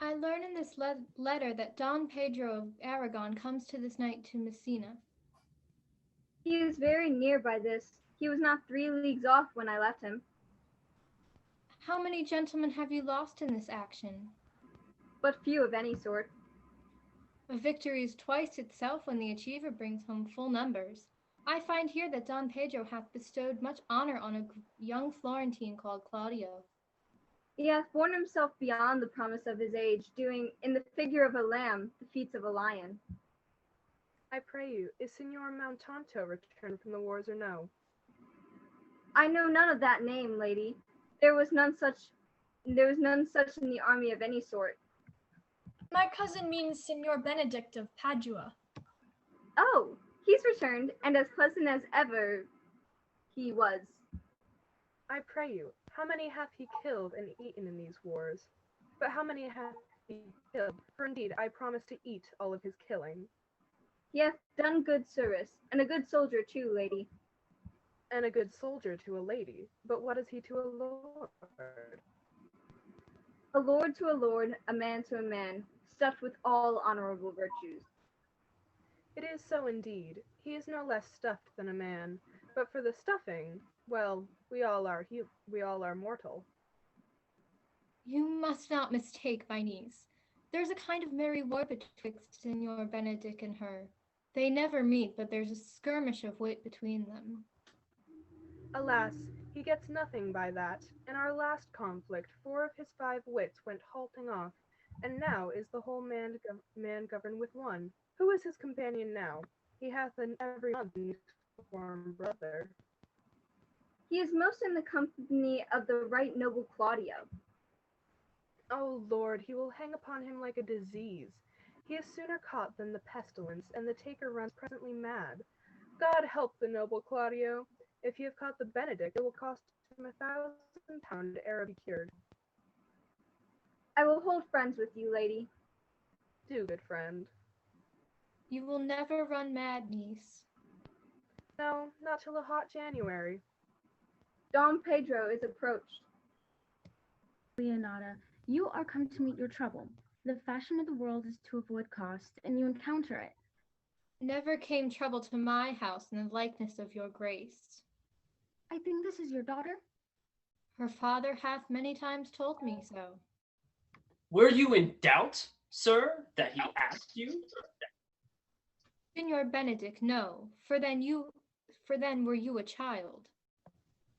I learn in this letter that Don Pedro of Aragon comes to this night to Messina. He is very near by this. He was not 3 leagues off when I left him. How many gentlemen have you lost in this action? But few of any sort. A victory is twice itself when the achiever brings home full numbers. I find here that Don Pedro hath bestowed much honor on a young Florentine called Claudio. He hath borne himself beyond the promise of his age, doing, in the figure of a lamb, the feats of a lion. I pray you, is Signor Montanto returned from the wars or no? I know none of that name, lady. There was none such in the army of any sort. My cousin means Signor Benedict of Padua. Oh, he's returned, and as pleasant as ever he was. I pray you, how many hath he killed and eaten in these wars? But how many hath he killed? For indeed I promise to eat all of his killing. He hath done good service, and a good soldier too, lady. And a good soldier to a lady, but what is he to a lord? A lord to a lord, a man to a man, stuffed with all honorable virtues. It is so indeed. He is no less stuffed than a man, but for the stuffing, well, we all are mortal. You must not mistake my niece. There's a kind of merry war betwixt Signor Benedict and her. They never meet, but there's a skirmish of wit between them. Alas, he gets nothing by that. In our last conflict, 4 of his 5 wits went halting off, and now is the whole man governed with one. Who is his companion now? He hath an every month uniform brother. He is most in the company of the right noble Claudio. O Lord, he will hang upon him like a disease. He is sooner caught than the pestilence, and the taker runs presently mad. God help the noble Claudio. If you have caught the Benedict, it will cost him £1,000 ere be cured. I will hold friends with you, lady. Do, good friend. You will never run mad, niece. No, not till a hot January. Don Pedro is approached. Leonata, you are come to meet your trouble. The fashion of the world is to avoid cost, and you encounter it. Never came trouble to my house in the likeness of your grace. I think this is your daughter? Her father hath many times told me so. Were you in doubt, sir, that he asked you? Signor Benedict, no, for then were you a child.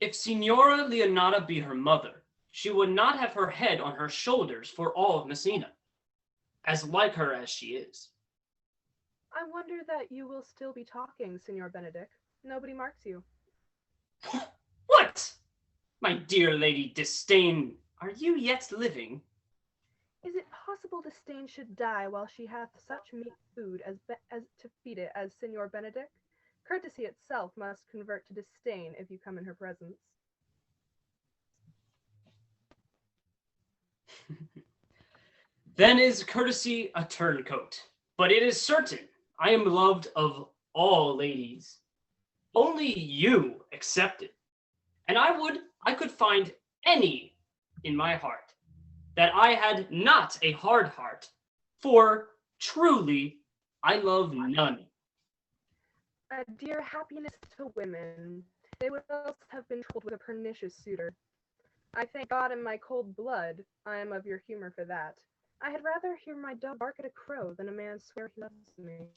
If Signora Leonata be her mother, she would not have her head on her shoulders for all of Messina, as like her as she is. I wonder that you will still be talking, Signor Benedict. Nobody marks you. What? My dear Lady Disdain, are you yet living? Is it possible Disdain should die while she hath such meat food as to feed it as Signor Benedict? Courtesy itself must convert to disdain if you come in her presence. Then is courtesy a turncoat, but it is certain I am loved of all ladies, only you excepted, and I could find any in my heart that I had not a hard heart, for truly I love none. A dear happiness to women, they would else have been troubled with a pernicious suitor. I thank God in my cold blood I am of your humor for that. I had rather hear my dog bark at a crow than a man swear he loves me.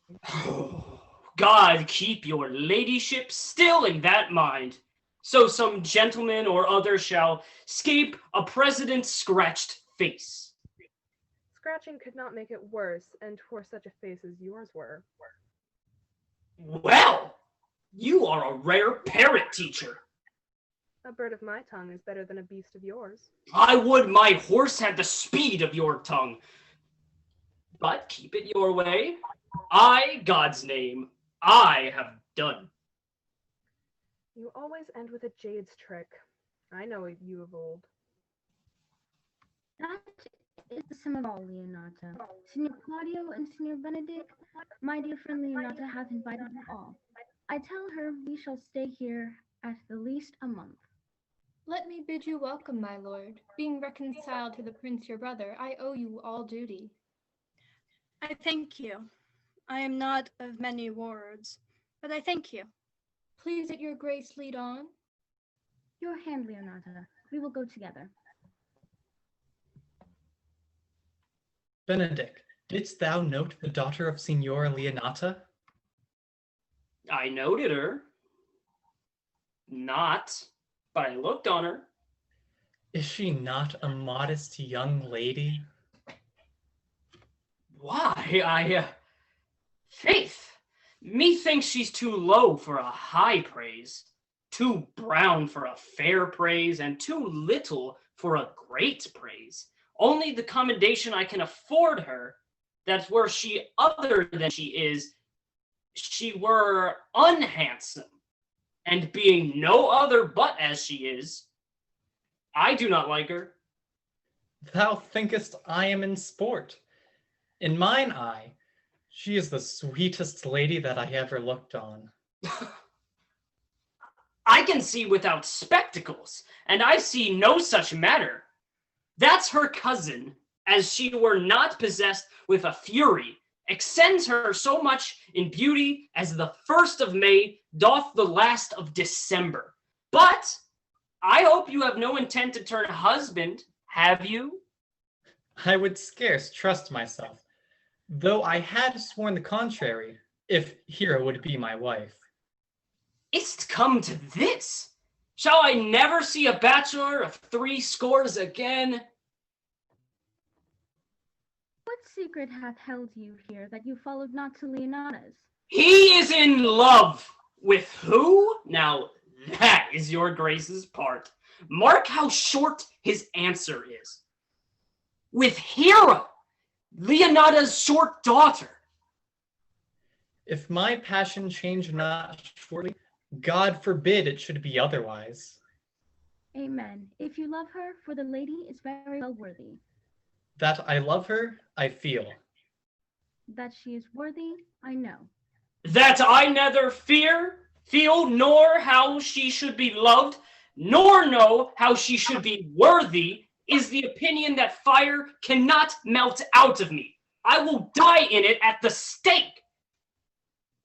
God keep your ladyship still in that mind, so some gentleman or other shall scape a president's scratched face. Scratching could not make it worse, and 'twere such a face as yours were. Well, you are a rare parrot teacher. A bird of my tongue is better than a beast of yours. I would my horse had the speed of your tongue. But keep it your way. I, God's name, I have done. You always end with a jade's trick. I know you of old. That is the sum of all, Leonata. Signor Claudio and Signor Benedict, my dear friend Leonata hath invited them all. I tell her we shall stay here at the least a month. Let me bid you welcome, my lord. Being reconciled to the prince your brother, I owe you all duty. I thank you. I am not of many words, but I thank you. Please let your grace lead on. Your hand, Leonata. We will go together. Benedict, didst thou note the daughter of Signora Leonata? I noted her. Not, but I looked on her. Is she not a modest young lady? Why, Faith, methinks she's too low for a high praise, too brown for a fair praise, and too little for a great praise. Only the commendation I can afford her, that were she other than she were unhandsome, and being no other but as she is, I do not like her. Thou thinkest I am in sport. In mine eye, she is the sweetest lady that I ever looked on. I can see without spectacles, and I see no such matter. That's her cousin, as she were not possessed with a fury, extends her so much in beauty as the 1st of May doth the last of December. But I hope you have no intent to turn husband, have you? I would scarce trust myself, though I had sworn the contrary, if Hero would be my wife. Is't come to this? Shall I never see a bachelor of 3 scores again? What secret hath held you here that you followed not to Leonata's? He is in love. With who? Now that is your grace's part. Mark how short his answer is. With Hero, Leonata's short daughter. If my passion change not shortly, God forbid it should be otherwise. Amen. If you love her, for the lady is very well worthy. That I love her, I feel. That she is worthy, I know. That I neither feel, nor how she should be loved, nor know how she should be worthy, is the opinion that fire cannot melt out of me. I will die in it at the stake.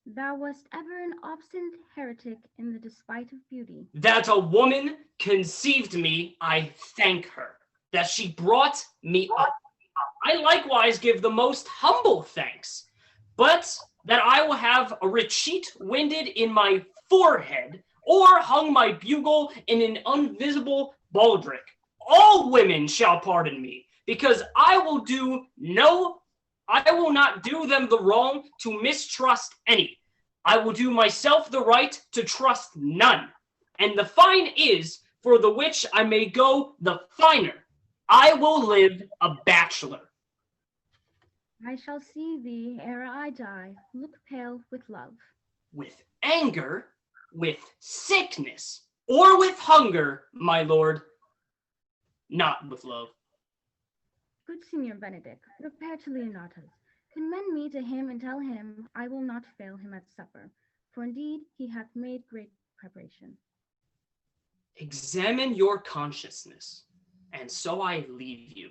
Thou wast ever an obstinate heretic in the despite of beauty. That a woman conceived me, I thank her. That she brought me up. I likewise give the most humble thanks. But that I will have a retreat winded in my forehead, or hung my bugle in an invisible baldric. All women shall pardon me, because I will not do them the wrong to mistrust any. I will do myself the right to trust none. And the fine is, for the which I may go the finer, I will live a bachelor. I shall see thee ere I die, look pale with love. With anger, with sickness, or with hunger, my lord, not with love. Good Signor Benedict, repair to Leonata's. Commend me to him and tell him I will not fail him at supper, for indeed he hath made great preparation. Examine your consciousness, and so I leave you.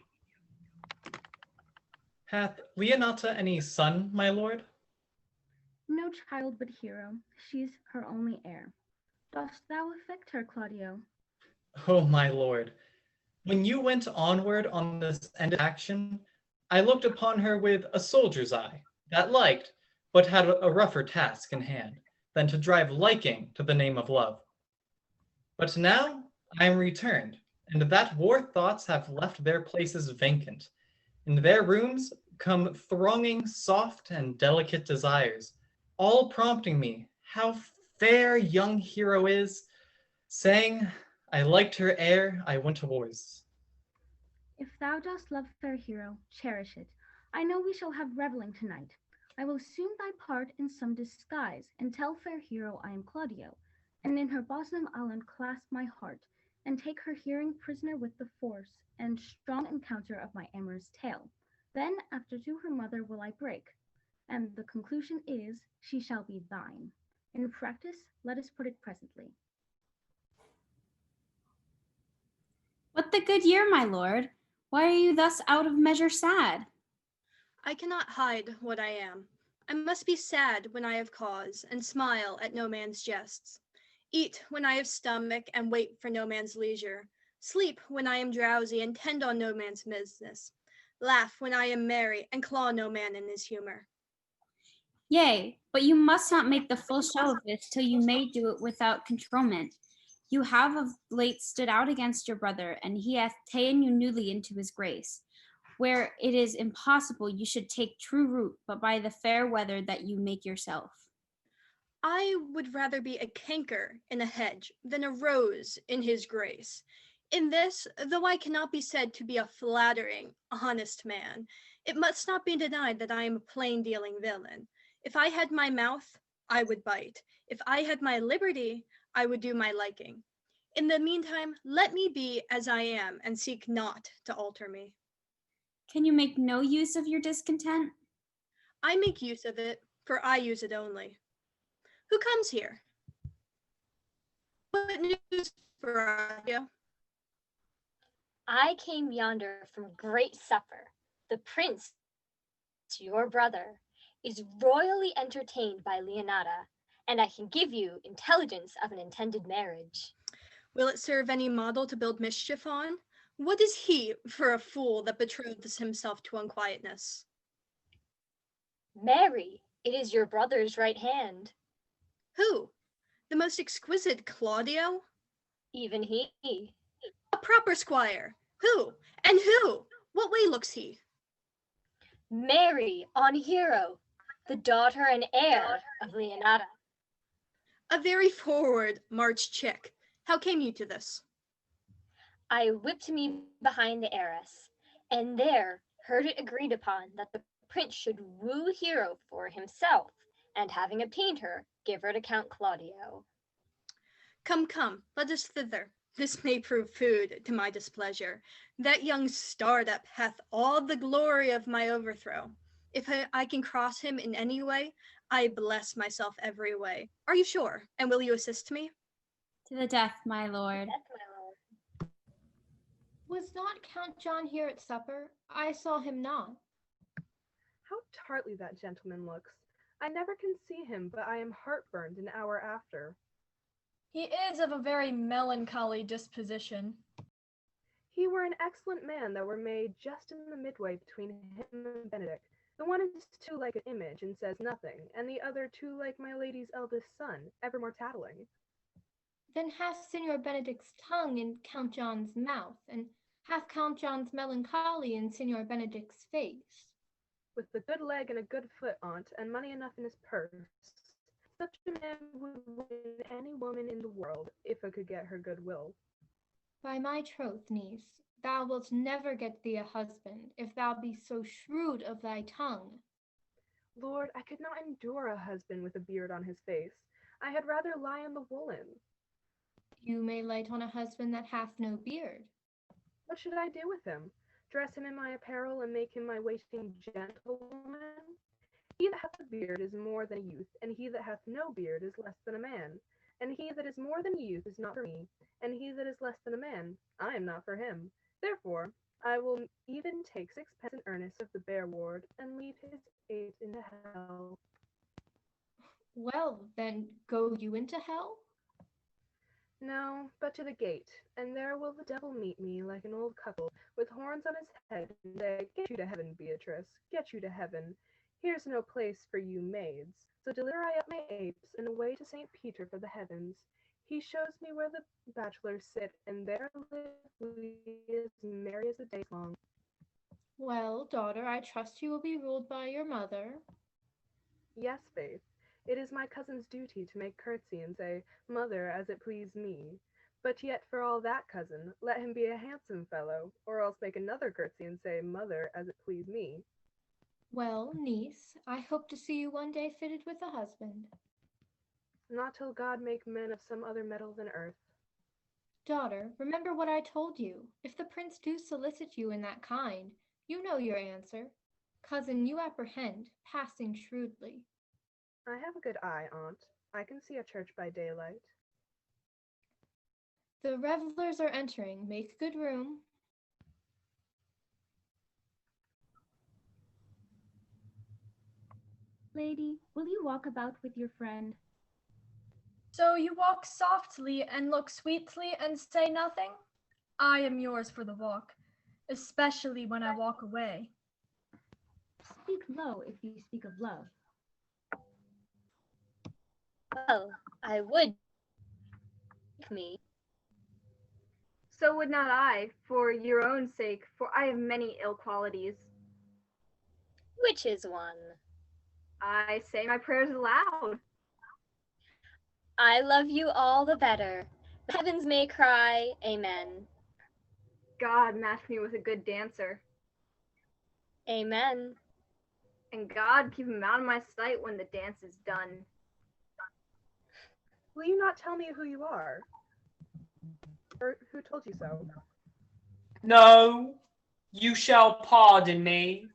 Hath Leonata any son, my lord? No child but Hero, she's her only heir. Dost thou affect her, Claudio? Oh, my lord, when you went onward on this end of action, I looked upon her with a soldier's eye, that liked, but had a rougher task in hand, than to drive liking to the name of love. But now I am returned, and that war thoughts have left their places vacant. In their rooms come thronging soft and delicate desires, all prompting me how fair young Hero is, saying, I liked her ere I went to wars. If thou dost love fair Hero, cherish it. I know we shall have revelling tonight. I will assume thy part in some disguise, and tell fair Hero I am Claudio, and in her bosom I'll unclasp my heart, and take her hearing prisoner with the force and strong encounter of my amorous tale. Then after to her mother will I break, and the conclusion is, she shall be thine. In practice, let us put it presently. What the good year, my lord? Why are you thus out of measure sad? I cannot hide what I am. I must be sad when I have cause, and smile at no man's jests. Eat when I have stomach, and wait for no man's leisure. Sleep when I am drowsy, and tend on no man's business. Laugh when I am merry, and claw no man in his humor. Yea, but you must not make the full show of this till you may do it without controlment. You have of late stood out against your brother, and he hath ta'en you newly into his grace, where it is impossible you should take true root, but by the fair weather that you make yourself. I would rather be a canker in a hedge than a rose in his grace. In this, though I cannot be said to be a flattering, honest man, it must not be denied that I am a plain-dealing villain. If I had my mouth, I would bite. If I had my liberty, I would do my liking. In the meantime, let me be as I am, and seek not to alter me. Can you make no use of your discontent? I make use of it, for I use it only. Who comes here? What news, Veradio? I came yonder from great supper. The prince, your brother, is royally entertained by Leonata, and I can give you intelligence of an intended marriage. Will it serve any model to build mischief on? What is he for a fool that betroths himself to unquietness? Mary, it is your brother's right hand. Who? The most exquisite Claudio? Even he. A proper squire. Who? And who? What way looks he? Mary on Hero, the daughter and heir of Leonata. A very forward March chick. How came you to this? I whipped me behind the arras, and there heard it agreed upon that the prince should woo Hero for himself, and having obtained her, give her to Count Claudio. Come, come, let us thither. This may prove food to my displeasure. That young startup hath all the glory of my overthrow. If I can cross him in any way, I bless myself every way. Are you sure? And will you assist me? To the death, my lord. Was not Count John here at supper? I saw him not. How tartly that gentleman looks. I never can see him, but I am heartburned an hour after. He is of a very melancholy disposition. He were an excellent man that were made just in the midway between him and Benedict. The one is too like an image and says nothing, and the other too like my lady's eldest son, evermore tattling. Then hath Signor Benedict's tongue in Count John's mouth, and hath Count John's melancholy in Signor Benedict's face. With a good leg and a good foot on't, and money enough in his purse, such a man would win any woman in the world, if I could get her goodwill. By my troth, niece, thou wilt never get thee a husband, if thou be so shrewd of thy tongue. Lord, I could not endure a husband with a beard on his face. I had rather lie in the woolen. You may light on a husband that hath no beard. What should I do with him? Dress him in my apparel and make him my waiting gentlewoman? He that hath a beard is more than a youth, and he that hath no beard is less than a man. And he that is more than a youth is not for me, and he that is less than a man, I am not for him. Therefore, I will even take 6 pence in earnest of the bear ward, and leave his 8 into hell. Well, then go you into hell? No, but to the gate, and there will the devil meet me like an old cuckold, with horns on his head, and say, Get you to heaven, Beatrice, get you to heaven. Here's no place for you maids. So deliver I up my apes, and away to St. Peter for the heavens. He shows me where the bachelors sit, and there live we as merry as the day long. Well, daughter, I trust you will be ruled by your mother. Yes, Faith. It is my cousin's duty to make curtsy and say, Mother, as it please me. But yet for all that, cousin, let him be a handsome fellow, or else make another curtsy and say, Mother, as it please me. Well, niece, I hope to see you one day fitted with a husband. Not till God make men of some other metal than earth. Daughter, remember what I told you. If the prince do solicit you in that kind, you know your answer. Cousin, you apprehend, passing shrewdly. I have a good eye, aunt. I can see a church by daylight. The revelers are entering. Make good room. Lady, will you walk about with your friend? So you walk softly and look sweetly and say nothing? I am yours for the walk, especially when I walk away. Speak low if you speak of love. Well, I would me. So would not I, for your own sake, for I have many ill qualities. Which is one? I say my prayers aloud. I love you all the better. The heavens may cry, amen. God match me with a good dancer. Amen. And God keep him out of my sight when the dance is done. Will you not tell me who you are? Or who told you so? No, you shall pardon me.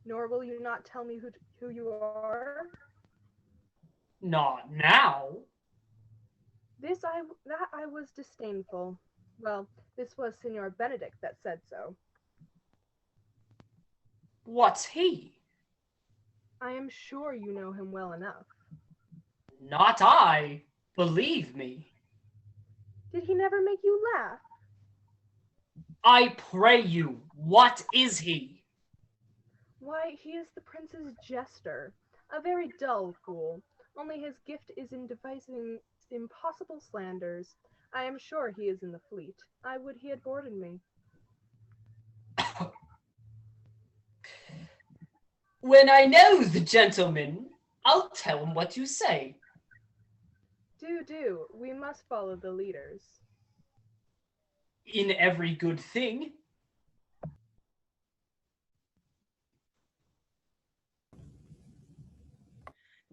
Nor will you not tell me who you are? Not now. That I was disdainful. Well, this was Signor Benedict that said so. What's he? I am sure you know him well enough. Not I, believe me. Did he never make you laugh? I pray you, what is he? Why, he is the prince's jester, a very dull fool. Only his gift is in devising impossible slanders. I am sure he is in the fleet. I would he had boarded me. When I know the gentleman, I'll tell him what you say. Do. We must follow the leaders. In every good thing.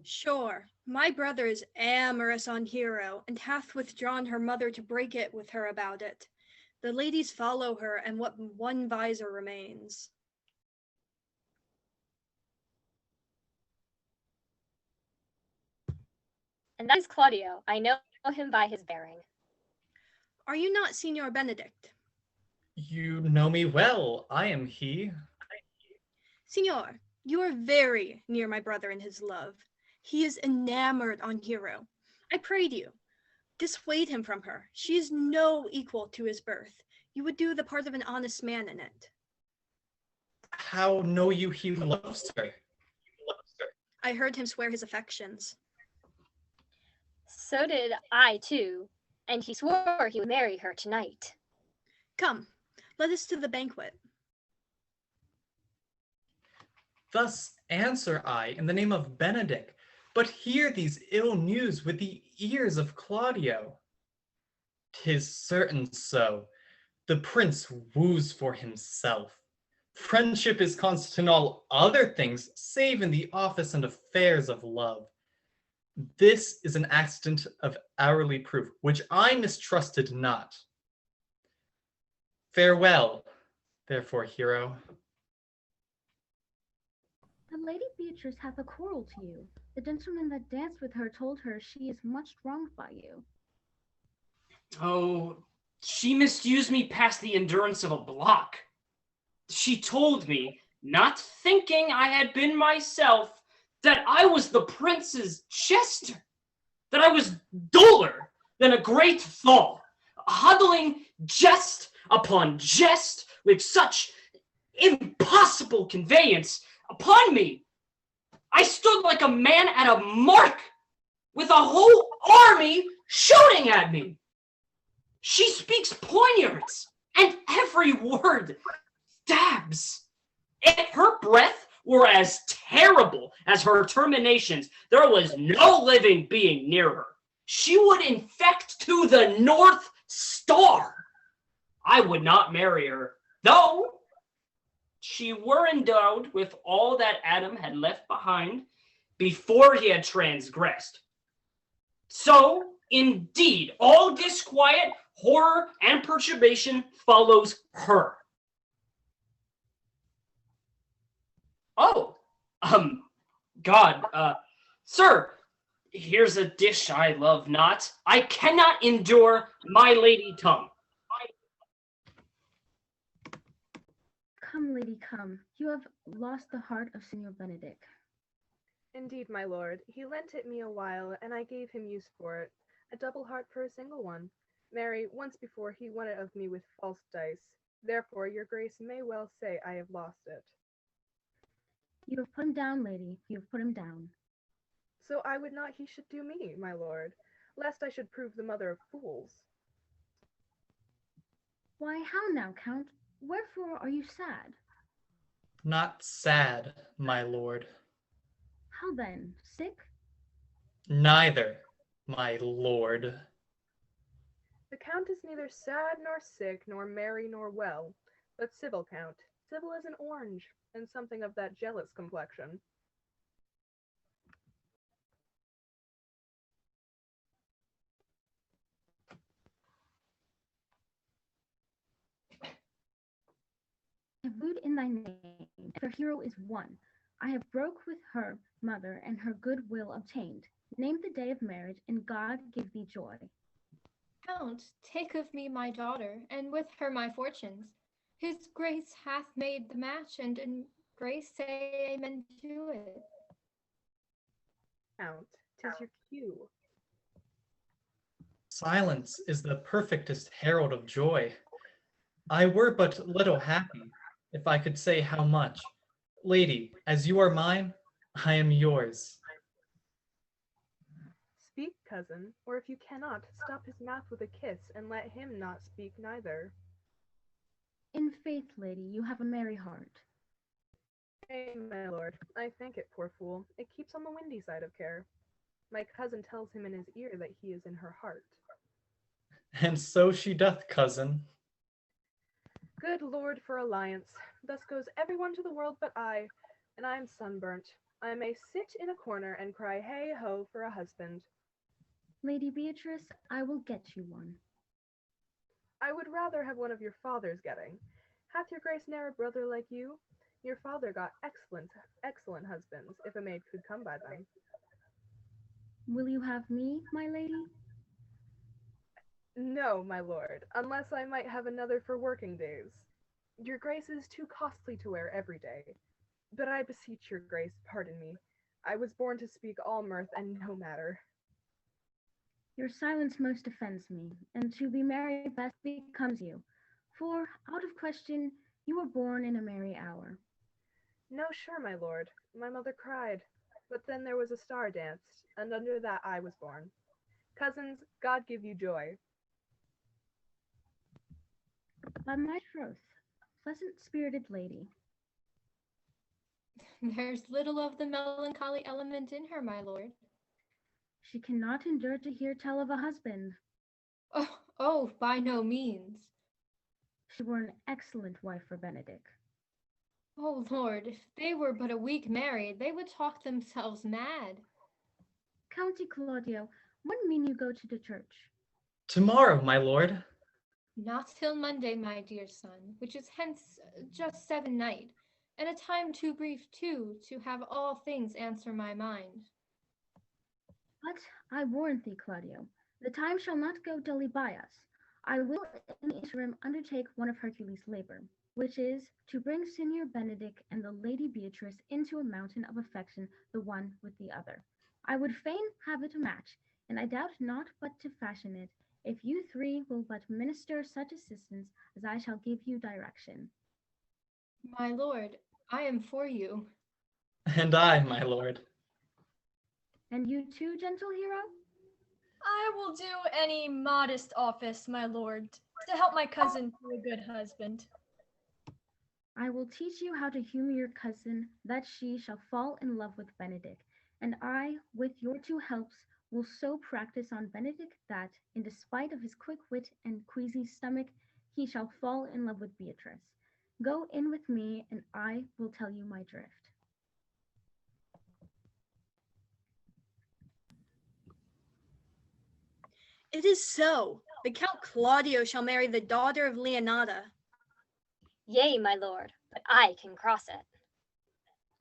Sure, my brother is amorous on Hero, and hath withdrawn her mother to break it with her about it. The ladies follow her, and what one visor remains. And that is Claudio. I know him by his bearing. Are you not Signor Benedict? You know me well. I am he. Signor, you are very near my brother in his love. He is enamored on Hero. I pray you, dissuade him from her. She is no equal to his birth. You would do the part of an honest man in it. How know you he loves her? I heard him swear his affections. So did I too, and he swore he would marry her tonight. Come, let us to the banquet. Thus answer I in the name of Benedict, but hear these ill news with the ears of Claudio. 'Tis certain so. The prince woos for himself. Friendship is constant in all other things, save in the office and affairs of love. This is an accident of hourly proof, which I mistrusted not. Farewell, therefore, Hero. The Lady Beatrice hath a quarrel to you. The gentleman that danced with her told her she is much wronged by you. Oh, she misused me past the endurance of a block. She told me, not thinking I had been myself, that I was the prince's jester, that I was duller than a great thaw, huddling jest upon jest with such impossible conveyance upon me. I stood like a man at a mark, with a whole army shooting at me. She speaks poniards, and every word stabs. If her breath were as terrible as her terminations, there was no living being near her. She would infect to the North Star. I would not marry her, though she were endowed with all that Adam had left behind before he had transgressed. So, indeed, all disquiet, horror, and perturbation follows her. Oh, God, sir, Here's a dish I love not. I cannot endure my lady tongue. Come, lady, come. You have lost the heart of Signor Benedict. Indeed, my lord, he lent it me a while, and I gave him use for it. A double heart for a single one. Marry, once before he won it of me with false dice. Therefore, your grace may well say I have lost it. You have put him down, lady. You have put him down. So I would not he should do me, my lord, lest I should prove the mother of fools. Why, how now, Count? Wherefore are you sad? Not sad, my lord. How then? Sick? Neither, my lord. The count is neither sad nor sick, nor merry nor well, but civil count, civil as an orange, and something of that jealous complexion. I have wooed in thy name, and her hero is won. I have broke with her mother, and her good will obtained. Name the day of marriage, and God give thee joy. Count, take of me my daughter, and with her my fortunes. His grace hath made the match, and in grace say amen to it. Count, 'tis your cue. Silence is the perfectest herald of joy. I were but little happy, if I could say how much. Lady, as you are mine, I am yours. Speak, cousin, or if you cannot, stop his mouth with a kiss, and let him not speak neither. In faith, lady, you have a merry heart. Ay, my lord, I thank it, poor fool. It keeps on the windy side of care. My cousin tells him in his ear that he is in her heart. And so she doth, cousin. Good Lord for alliance. Thus goes everyone to the world but I, and I am sunburnt. I may sit in a corner and cry hey ho for a husband. Lady Beatrice, I will get you one. I would rather have one of your father's getting. Hath your grace ne'er a brother like you? Your father got excellent husbands, if a maid could come by them. Will you have me, my lady? No, my lord, unless I might have another for working days. Your grace is too costly to wear every day. But I beseech your grace, pardon me. I was born to speak all mirth and no matter. Your silence most offends me, and to be merry best becomes you. For, out of question, you were born in a merry hour. No, sure, my lord, my mother cried. But then there was a star danced, and under that I was born. Cousins, God give you joy. By my troth, pleasant-spirited lady. There's little of the melancholy element in her, my lord. She cannot endure to hear tell of a husband. Oh, by no means. She were an excellent wife for Benedict. Oh, Lord, if they were but a week married, they would talk themselves mad. County Claudio, when mean you go to the church? Tomorrow, my lord. Not till Monday, my dear son, which is hence just 7 night, and a time too brief, too, to have all things answer my mind. But I warn thee, Claudio, the time shall not go dully by us. I will in the interim undertake one of Hercules' labor, which is to bring Signor Benedict and the Lady Beatrice into a mountain of affection the one with the other. I would fain have it a match, and I doubt not but to fashion it, if you three will but minister such assistance as I shall give you direction. My lord, I am for you. And I, my lord. And you too, gentle hero? I will do any modest office, my lord, to help my cousin to a good husband. I will teach you how to humor your cousin, that she shall fall in love with Benedict, and I, with your two helps, will so practice on Benedict that, in despite of his quick wit and queasy stomach, he shall fall in love with Beatrice. Go in with me, and I will tell you my drift. It is so. The Count Claudio shall marry the daughter of Leonata. Yea, my lord, but I can cross it.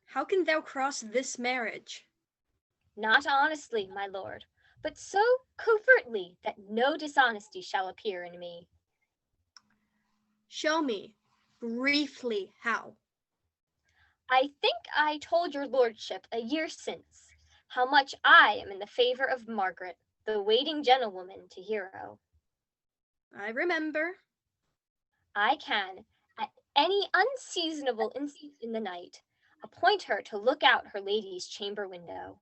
How can thou cross this marriage? not honestly, my lord, but so covertly that no dishonesty shall appear in me. Show me, briefly, how. I think I told your lordship a year since how much I am in the favor of Margaret, the waiting gentlewoman to Hero. I remember. I can, at any unseasonable instant in the night, appoint her to look out her lady's chamber window.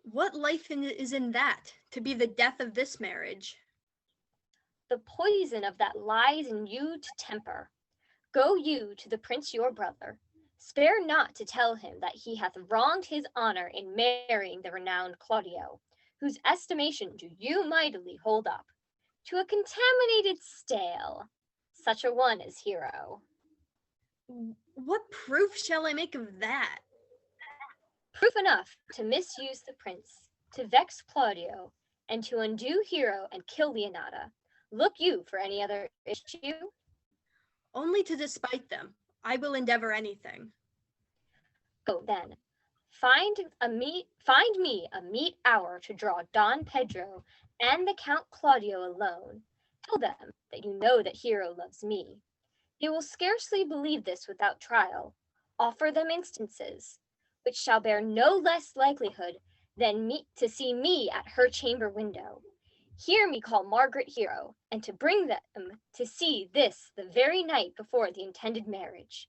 What life is in that, to be the death of this marriage? The poison of that lies in you to temper. Go you to the prince your brother. Spare not to tell him that he hath wronged his honor in marrying the renowned Claudio, whose estimation do you mightily hold up, to a contaminated stale, such a one as Hero. What proof shall I make of that? Proof enough to misuse the prince, to vex Claudio, and to undo Hero and kill Leonata. Look you for any other issue? Only to despite them. I will endeavor anything. Go then. Find me a meet hour to draw Don Pedro and the Count Claudio alone. Tell them that you know that Hero loves me. They will scarcely believe this without trial. Offer them instances, which shall bear no less likelihood than to see me at her chamber window. Hear me call Margaret Hero, and to bring them to see this the very night before the intended marriage.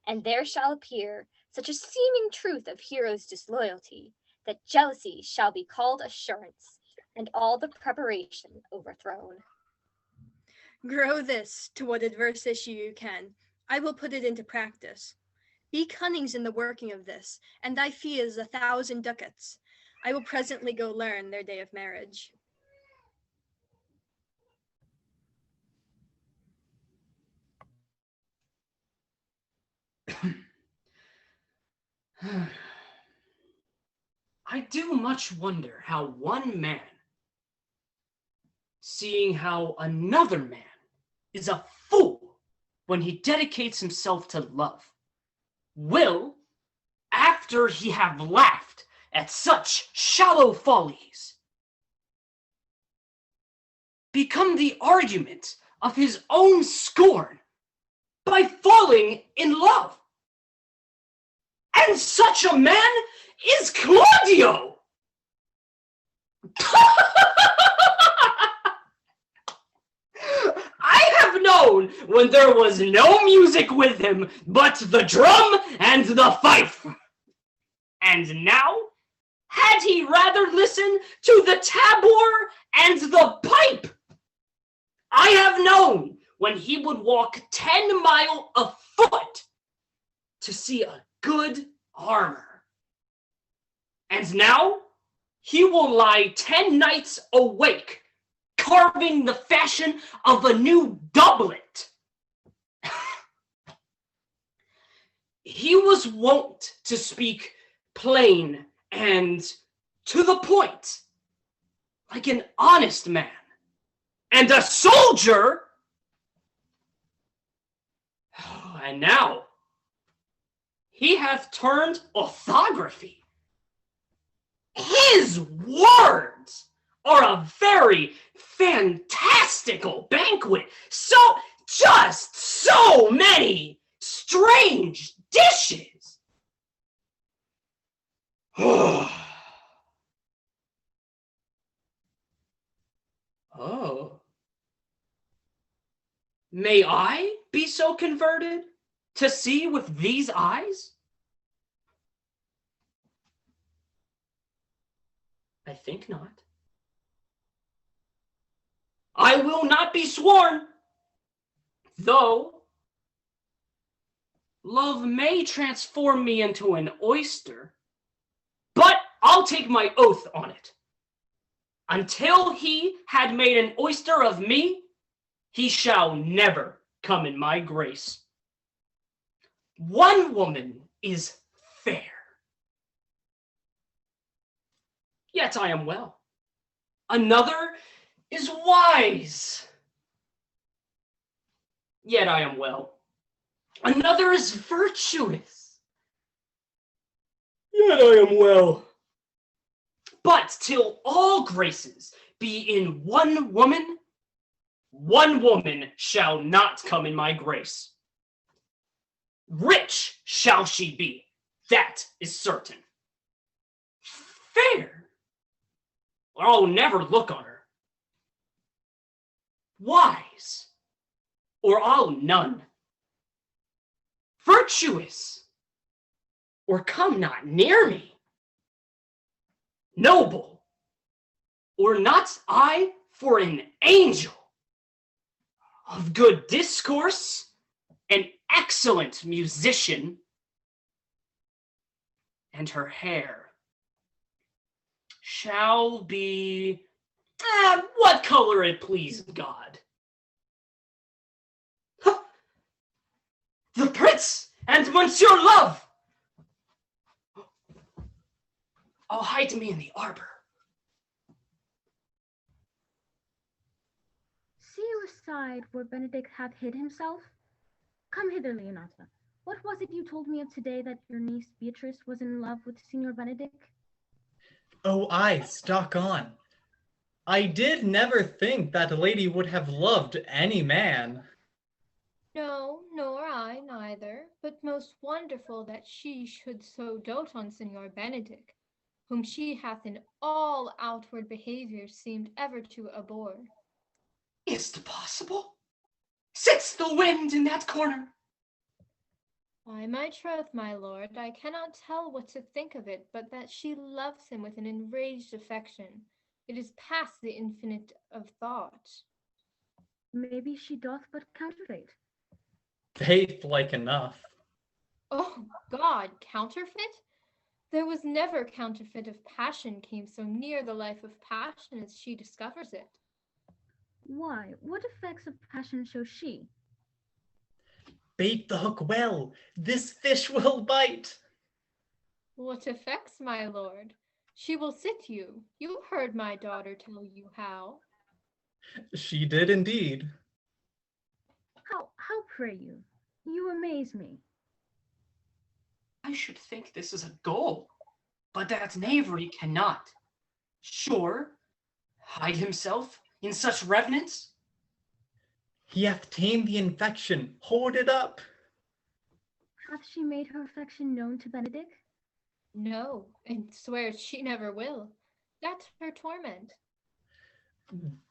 And there shall appear such a seeming truth of Hero's disloyalty, that jealousy shall be called assurance, and all the preparation overthrown. Grow this to what adverse issue you can. I will put it into practice. Be cunnings in the working of this, and thy fee is 1,000 ducats. I will presently go learn their day of marriage. I do much wonder how one man, seeing how another man is a fool when he dedicates himself to love, will, after he have laughed at such shallow follies, become the argument of his own scorn by falling in love. And such a man is Claudio! I have known when there was no music with him but the drum and the fife. And now, had he rather listen to the tabor and the pipe? I have known when he would walk 10 miles afoot to see a good armor. And now he will lie 10 nights awake, carving the fashion of a new doublet. He was wont to speak plain and to the point, like an honest man and a soldier. And now he hath turned orthography. His words are a very fantastical banquet. Just so many strange dishes. Oh. May I be so converted to see with these eyes? I think not. I will not be sworn, though love may transform me into an oyster, but I'll take my oath on it. Until he had made an oyster of me, he shall never come in my grace. One woman is fair, yet I am well. Another is wise, yet I am well. Another is virtuous, yet I am well. But till all graces be in one woman shall not come in my grace. Rich shall she be, that is certain. Fair, or I'll never look on her. Wise, or I'll none. Virtuous, or come not near me. Noble, or not I for an angel. Of good discourse, an excellent musician, and her hair shall be what color it please God. The prince and Monsieur Love. I'll hide me in the arbor. See your side where Benedict hath hid himself? Come hither, Leonata. What was it you told me of today, that your niece Beatrice was in love with Signor Benedict? Oh, aye, stalk on. I did never think that lady would have loved any man. No, nor I neither, but most wonderful that she should so dote on Signor Benedict, whom she hath in all outward behaviour seemed ever to abhor. Is't possible? Sits the wind in that corner? By my troth, my lord, I cannot tell what to think of it, but that she loves him with an enraged affection. It is past the infinite of thought. Maybe she doth but counterfeit. Faith like enough. Oh, God, counterfeit? There was never counterfeit of passion came so near the life of passion as she discovers it. Why, what effects of passion shows she? Bait the hook well, this fish will bite. What effects, my lord? She will sit you. You heard my daughter tell you how. She did indeed. How pray you? You amaze me. I should think this is a goal, but that knavery cannot. Sure, hide himself in such revenants? He hath tamed the infection, hold it up. Hath she made her affection known to Benedict? No, and swears she never will. That's her torment.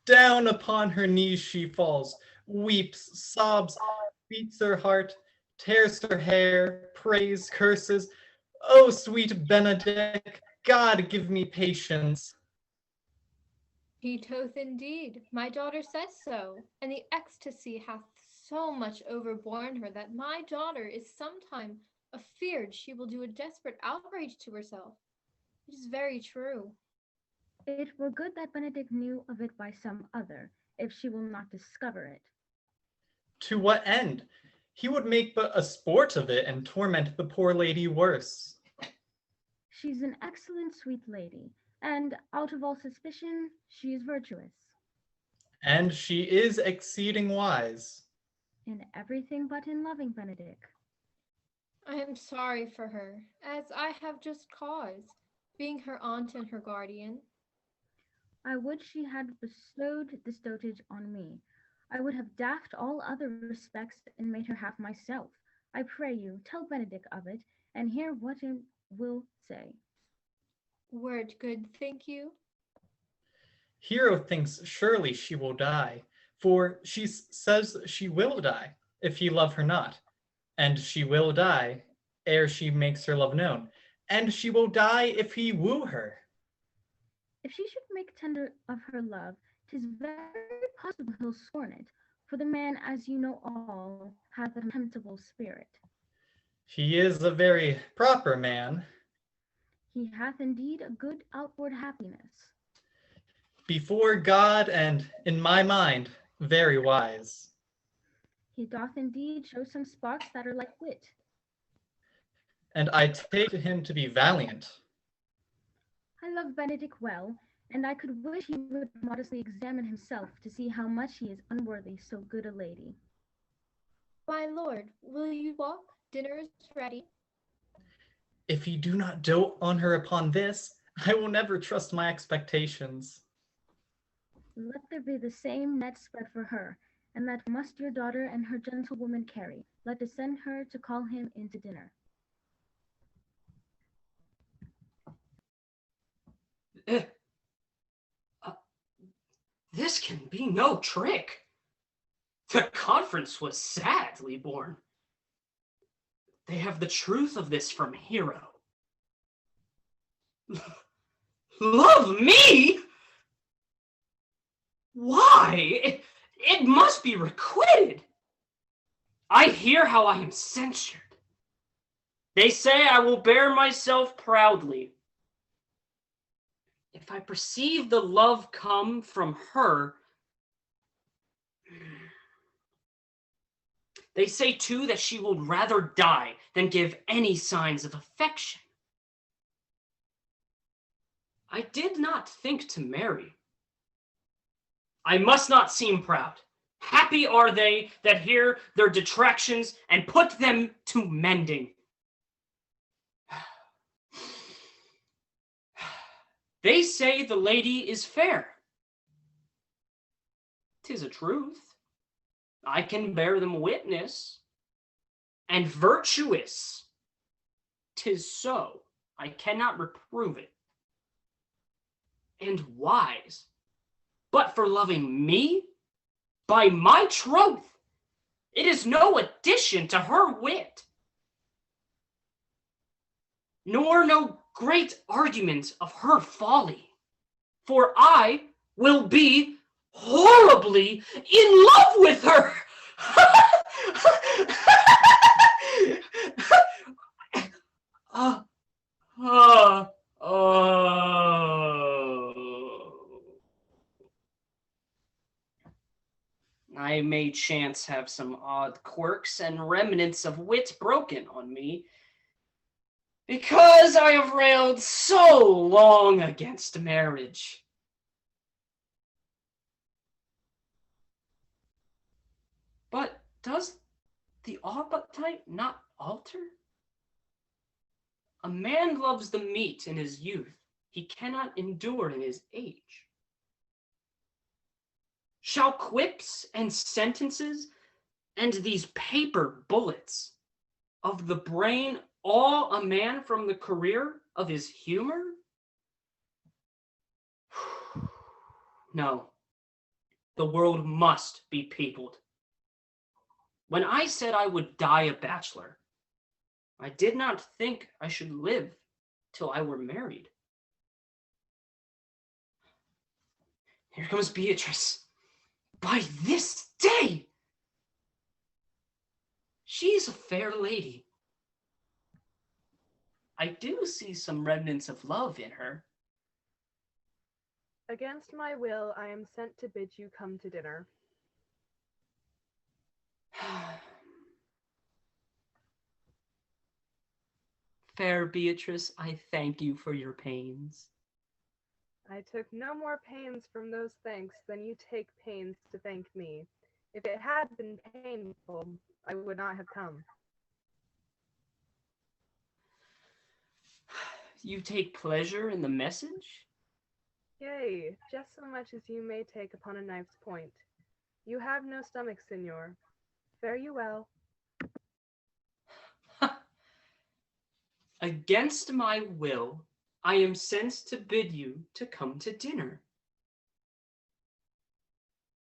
Down upon her knees she falls, weeps, sobs, beats her heart, tears her hair, prays, curses. Oh, sweet Benedict, God give me patience. He doth indeed. My daughter says so, and the ecstasy hath so much overborne her that my daughter is sometime afeard she will do a desperate outrage to herself. It is very true. It were good that Benedict knew of it by some other, if she will not discover it. To what end? He would make but a sport of it and torment the poor lady worse. She's an excellent sweet lady, and out of all suspicion, she is virtuous. And she is exceeding wise. In everything but in loving Benedict. I am sorry for her, as I have just cause, being her aunt and her guardian. I would she had bestowed this dotage on me. I would have daffed all other respects and made her half myself. I pray you, tell Benedict of it, and hear what it will say. Word good, think you? Hero thinks surely she will die, for she says she will die if he love her not, and she will die ere she makes her love known, and she will die if he woo her. If she should make tender of her love, 'tis very possible he'll scorn it, for the man, as you know all, hath a contemptible spirit. He is a very proper man. He hath indeed a good outward happiness. Before God and in my mind, very wise. He doth indeed show some spots that are like wit. And I take him to be valiant. I love Benedict well, and I could wish he would modestly examine himself to see how much he is unworthy so good a lady. My lord, will you walk? Dinner is ready. If he do not dote on her upon this, I will never trust my expectations. Let there be the same net spread for her, and that must your daughter and her gentlewoman carry. Let us send her to call him in to dinner. This can be no trick. The conference was sadly born. They have the truth of this from Hero. Love me? Why? It must be requited. I hear how I am censured. They say I will bear myself proudly. If I perceive the love come from her, they say too that she will rather die than give any signs of affection. I did not think to marry. I must not seem proud. Happy are they that hear their detractions and put them to mending. They say the lady is fair. 'Tis a truth. I can bear them witness. And virtuous. 'Tis so. I cannot reprove it. And wise. But for loving me, by my troth, it is no addition to her wit, nor no great argument of her folly, for I will be horribly in love with her. I may chance have some odd quirks and remnants of wit broken on me, because I have railed so long against marriage. But does the appetite not alter? A man loves the meat in his youth, he cannot endure in his age. Shall quips and sentences and these paper bullets of the brain awe a man from the career of his humor? No, the world must be peopled. When I said I would die a bachelor, I did not think I should live till I were married. Here comes Beatrice. By this day! She is a fair lady. I do see some remnants of love in her. Against my will, I am sent to bid you come to dinner. Fair Beatrice, I thank you for your pains. I took no more pains from those thanks than you take pains to thank me. If it had been painful, I would not have come. You take pleasure in the message? Yea, just so much as you may take upon a knife's point. You have no stomach, Signor. Fare you well. Against my will, I am sent to bid you to come to dinner.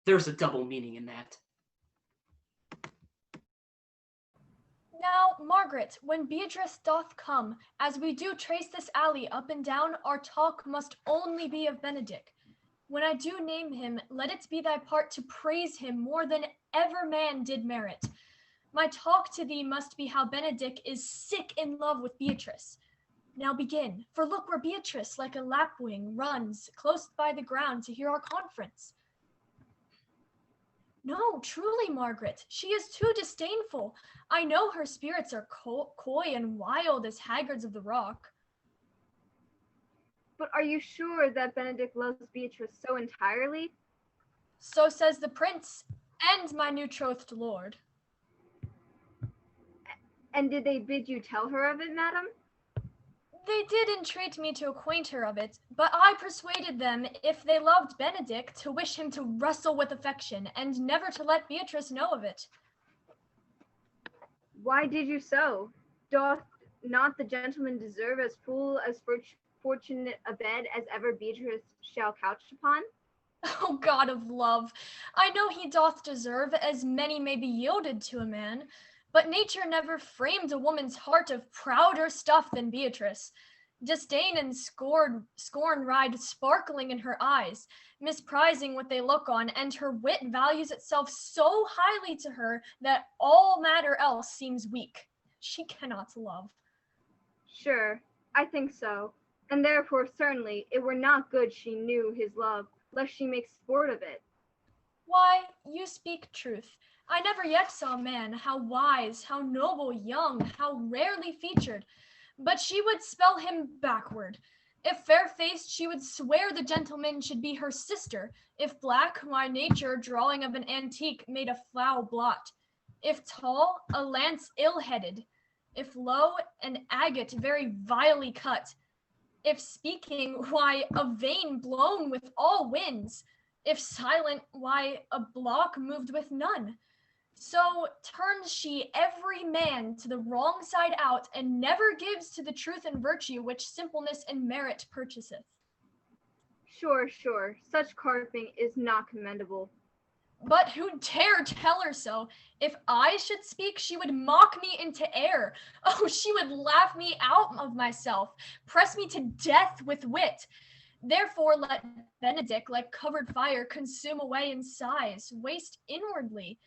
There's a double meaning in that. Now, Margaret, when Beatrice doth come, as we do trace this alley up and down, our talk must only be of Benedick. When I do name him, let it be thy part to praise him more than ever man did merit. My talk to thee must be how Benedick is sick in love with Beatrice. Now begin, for look where Beatrice, like a lapwing, runs close by the ground to hear our conference. No, truly, Margaret, she is too disdainful. I know her spirits are coy and wild as haggards of the rock. But are you sure that Benedick loves Beatrice so entirely? So says the prince and my betrothed lord. And did they bid you tell her of it, madam? They did entreat me to acquaint her of it, but I persuaded them, if they loved Benedick, to wish him to wrestle with affection, and never to let Beatrice know of it. Why did you so? Doth not the gentleman deserve as full as fortunate a bed as ever Beatrice shall couch upon? O God of love, I know he doth deserve as many may be yielded to a man, but nature never framed a woman's heart of prouder stuff than Beatrice. Disdain and scorn ride sparkling in her eyes, misprizing what they look on, and her wit values itself so highly to her that all matter else seems weak. She cannot love. Sure, I think so, and therefore certainly it were not good she knew his love, lest she make sport of it. Why, you speak truth. I never yet saw a man, how wise, how noble, young, how rarely featured, but she would spell him backward. If fair-faced, she would swear the gentleman should be her sister. If black, why nature, drawing of an antique, made a foul blot. If tall, a lance ill-headed. If low, an agate very vilely cut. If speaking, why, a vein blown with all winds. If silent, why, a block moved with none. So turns she every man to the wrong side out, and never gives to the truth and virtue which simpleness and merit purchaseth. Sure, such carping is not commendable. But who dare tell her so? If I should speak, she would mock me into air. Oh, she would laugh me out of myself, press me to death with wit. Therefore let Benedick, like covered fire, consume away in sighs, waste inwardly.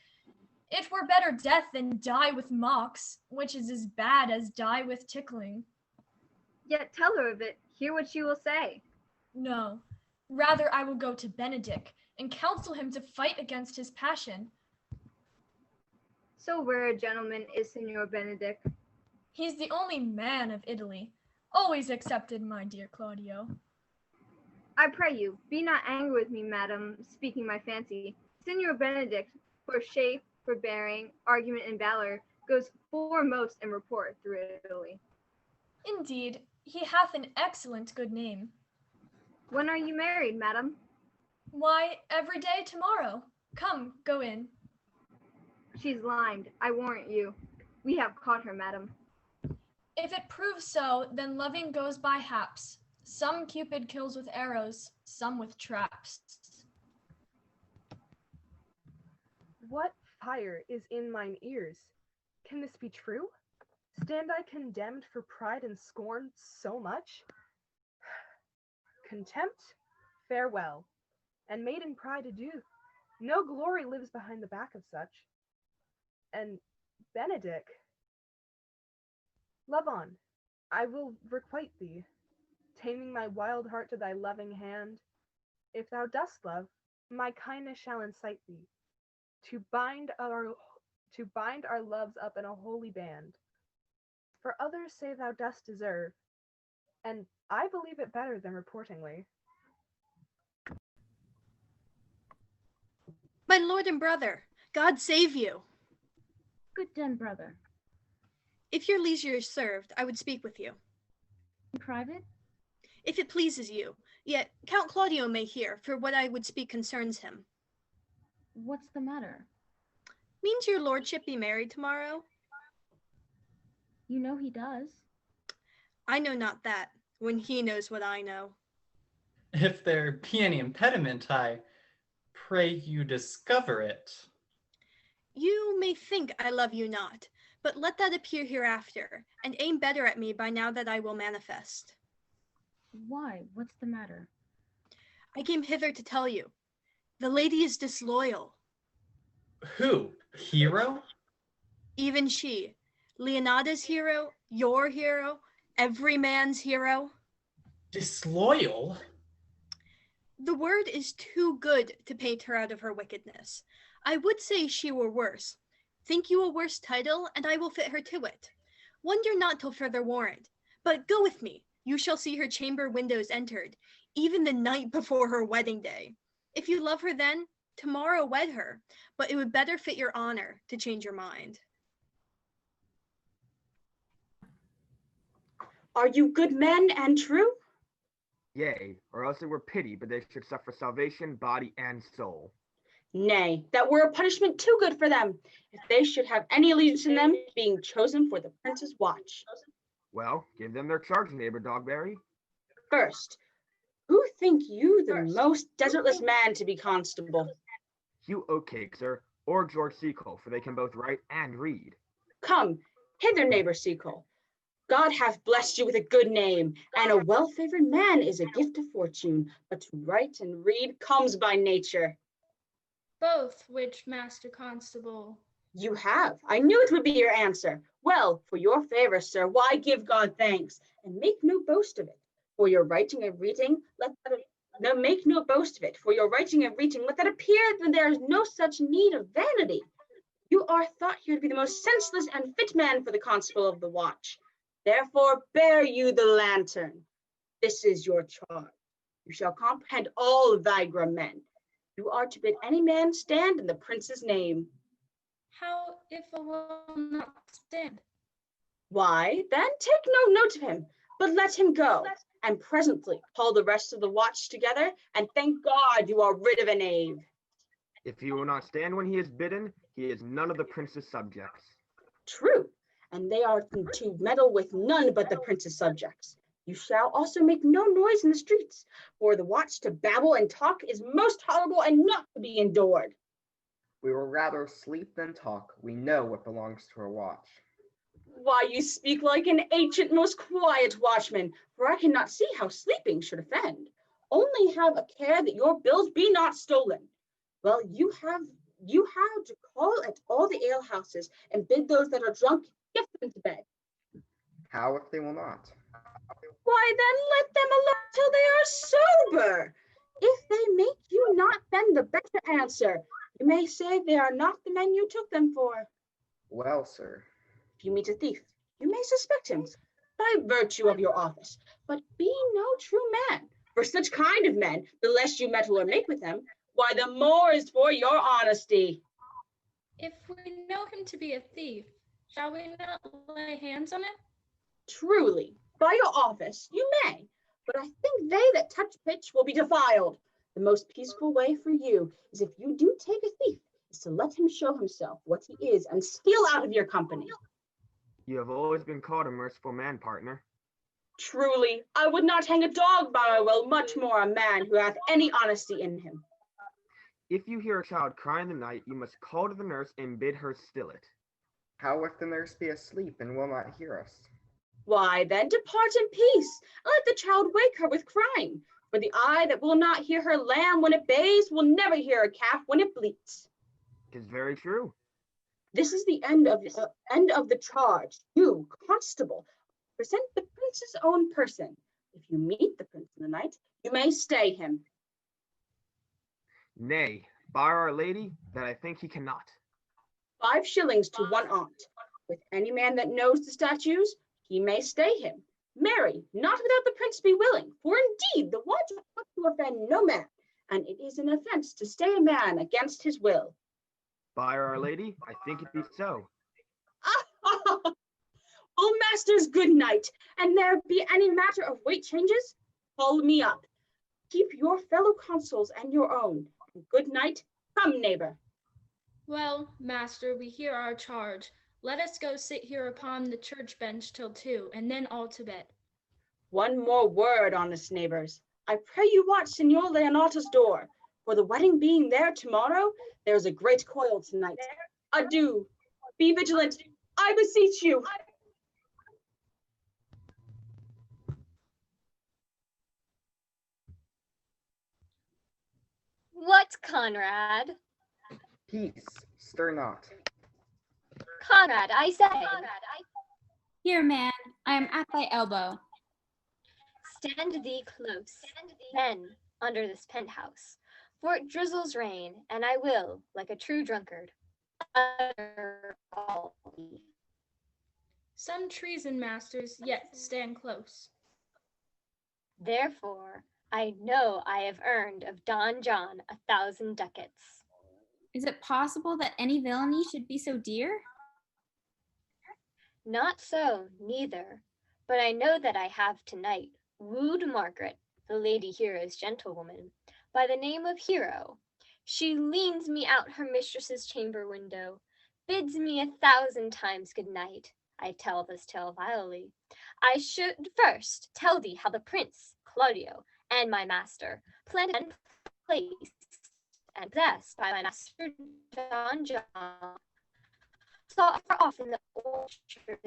It were better death than die with mocks, which is as bad as die with tickling. Yet tell her of it, hear what she will say. No, rather I will go to Benedick, and counsel him to fight against his passion. So rare a gentleman is Signor Benedick. He's the only man of Italy, always accepted, my dear Claudio. I pray you, be not angry with me, madam, speaking my fancy. Signor Benedick, for shape, for bearing, argument, and valor, goes foremost in report through Italy. Indeed, he hath an excellent good name. When are you married, madam? Why, every day tomorrow. Come, go in. She's lined, I warrant you. We have caught her, madam. If it proves so, then loving goes by haps. Some Cupid kills with arrows, some with traps. What fire is in mine ears? Can this be true? Stand I condemned for pride and scorn so much? Contempt? Farewell. And maiden pride adieu. No glory lives behind the back of such. And Benedick, love on, I will requite thee, taming my wild heart to thy loving hand. If thou dost love, my kindness shall incite thee, to bind our loves up in a holy band. For others say thou dost deserve, and I believe it better than reportingly. My lord and brother, God save you. Good den, brother. If your leisure is served, I would speak with you. In private? If it pleases you. Yet Count Claudio may hear, for what I would speak concerns him. What's the matter? Means your lordship be married tomorrow? You know he does. I know not that, when he knows what I know. If there be any impediment, I pray you discover it. You may think I love you not, but let that appear hereafter, and aim better at me by now that I will manifest. Why? What's the matter? I came hither to tell you. The lady is disloyal. Who? Hero? Even she. Leonada's hero, your hero, every man's hero. Disloyal? The word is too good to paint her out of her wickedness. I would say she were worse. Think you a worse title, and I will fit her to it. Wonder not till further warrant. But go with me. You shall see her chamber windows entered, even the night before her wedding day. If you love her then, tomorrow wed her, but it would better fit your honor to change your mind. Are you good men and true? Yea, or else it were pity, but they should suffer salvation, body and soul. Nay, that were a punishment too good for them, if they should have any allegiance in them, being chosen for the prince's watch. Well, give them their charge, neighbor Dogberry. First, who think you the most desertless man to be constable? Hugh Oatcake, sir, or George Seacole, for they can both write and read. Come, hither, neighbor Seacole. God hath blessed you with a good name, and a well-favored man is a gift of fortune, but to write and read comes by nature. Both, which, Master Constable? You have. I knew it would be your answer. Well, for your favor, sir, why give God thanks, and make no boast of it. For your writing and reading, make no boast of it. For your writing and reading, let that appear that there is no such need of vanity. You are thought here to be the most senseless and fit man for the constable of the watch. Therefore, bear you the lantern. This is your charge. You shall comprehend all Vigra men. You are to bid any man stand in the prince's name. How if a will not stand? Why, then take no note of him, but let him go, and presently call the rest of the watch together, and thank God you are rid of a knave. If he will not stand when he is bidden, he is none of the prince's subjects. True, and they are to meddle with none but the prince's subjects. You shall also make no noise in the streets, for the watch to babble and talk is most tolerable and not to be endured. We will rather sleep than talk. We know what belongs to a watch. Why, you speak like an ancient, most quiet watchman, for I cannot see how sleeping should offend. Only have a care that your bills be not stolen. Well, you have to call at all the alehouses and bid those that are drunk get them to bed. How if they will not? Why, then let them alone till they are sober. If they make you not, then the better answer. You may say they are not the men you took them for. Well, sir. If you meet a thief, you may suspect him by virtue of your office, but be no true man. For such kind of men, the less you meddle or make with them, why, the more is for your honesty. If we know him to be a thief, shall we not lay hands on him? Truly, by your office, you may, but I think they that touch pitch will be defiled. The most peaceful way for you is, if you do take a thief, is to let him show himself what he is and steal out of your company. You have always been called a merciful man, partner. Truly, I would not hang a dog by my will, much more a man who hath any honesty in him. If you hear a child cry in the night, you must call to the nurse and bid her still it. How if the nurse be asleep and will not hear us? Why, then depart in peace, and let the child wake her with crying. For the eye that will not hear her lamb when it bays will never hear a calf when it bleats. 'Tis very true. This is the end of the charge. You, constable, present the prince's own person. If you meet the prince in the night, you may stay him. Nay, by Our Lady, that I think he cannot. 5 shillings to 1 aunt. With any man that knows the statutes, he may stay him. Marry, not without the prince be willing, for indeed the watch ought to offend no man, and it is an offense to stay a man against his will. By Our Lady, I think it be so. All masters, good night, and there be any matter of weight changes, call me up. Keep your fellow consuls and your own, and good night. Come, neighbor. Well, master, we hear our charge. Let us go sit here upon the church bench till 2, and then all to bed. One more word, honest neighbors. I pray you watch Signor Leonato's door, for the wedding being there tomorrow, there's a great coil tonight. Adieu. Be vigilant, I beseech you. What, Conrad? Peace, stir not. Conrad, I say. Here, man, I am at thy elbow. Stand thee close, then, under this penthouse, for it drizzles rain, and I will, like a true drunkard, utter all thee. Some treason, masters, yet stand close. Therefore, I know I have earned of Don John 1,000 ducats. Is it possible that any villainy should be so dear? Not so, neither. But I know that I have tonight wooed Margaret, the Lady Hero's gentlewoman, by the name of Hero. She leans me out her mistress's chamber window, bids me 1,000 times good night. I tell this tale vilely. I should first tell thee how the prince, Claudio, and my master, planted and placed and possessed by my master Don John, saw far off in the orchard.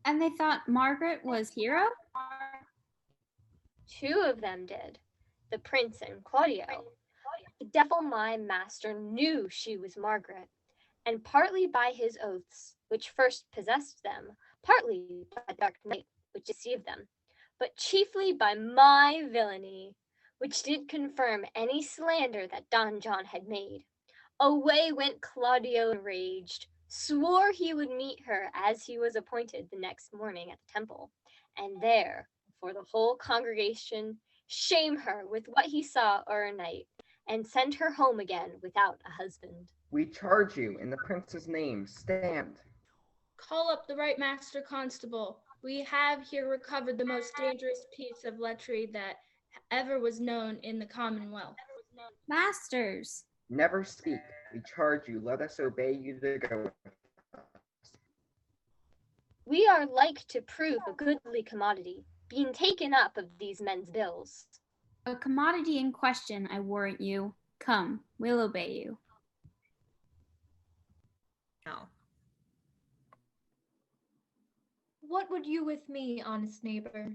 And they thought Margaret was Hero? 2 of them did, the prince and Claudio. The devil, my master, knew she was Margaret, and partly by his oaths, which first possessed them, partly by the dark night, which deceived them, but chiefly by my villainy, which did confirm any slander that Don John had made. Away went Claudio enraged, swore he would meet her as he was appointed the next morning at the temple, and there, before the whole congregation, shame her with what he saw o'ernight, and send her home again without a husband. We charge you in the prince's name, stand. Call up the right master constable. We have here recovered the most dangerous piece of lechery that ever was known in the Commonwealth. Masters! Never speak. We charge you, let us obey you to go. We are like to prove a goodly commodity, being taken up of these men's bills. A commodity in question, I warrant you. Come, we'll obey you. No. What would you with me, honest neighbor?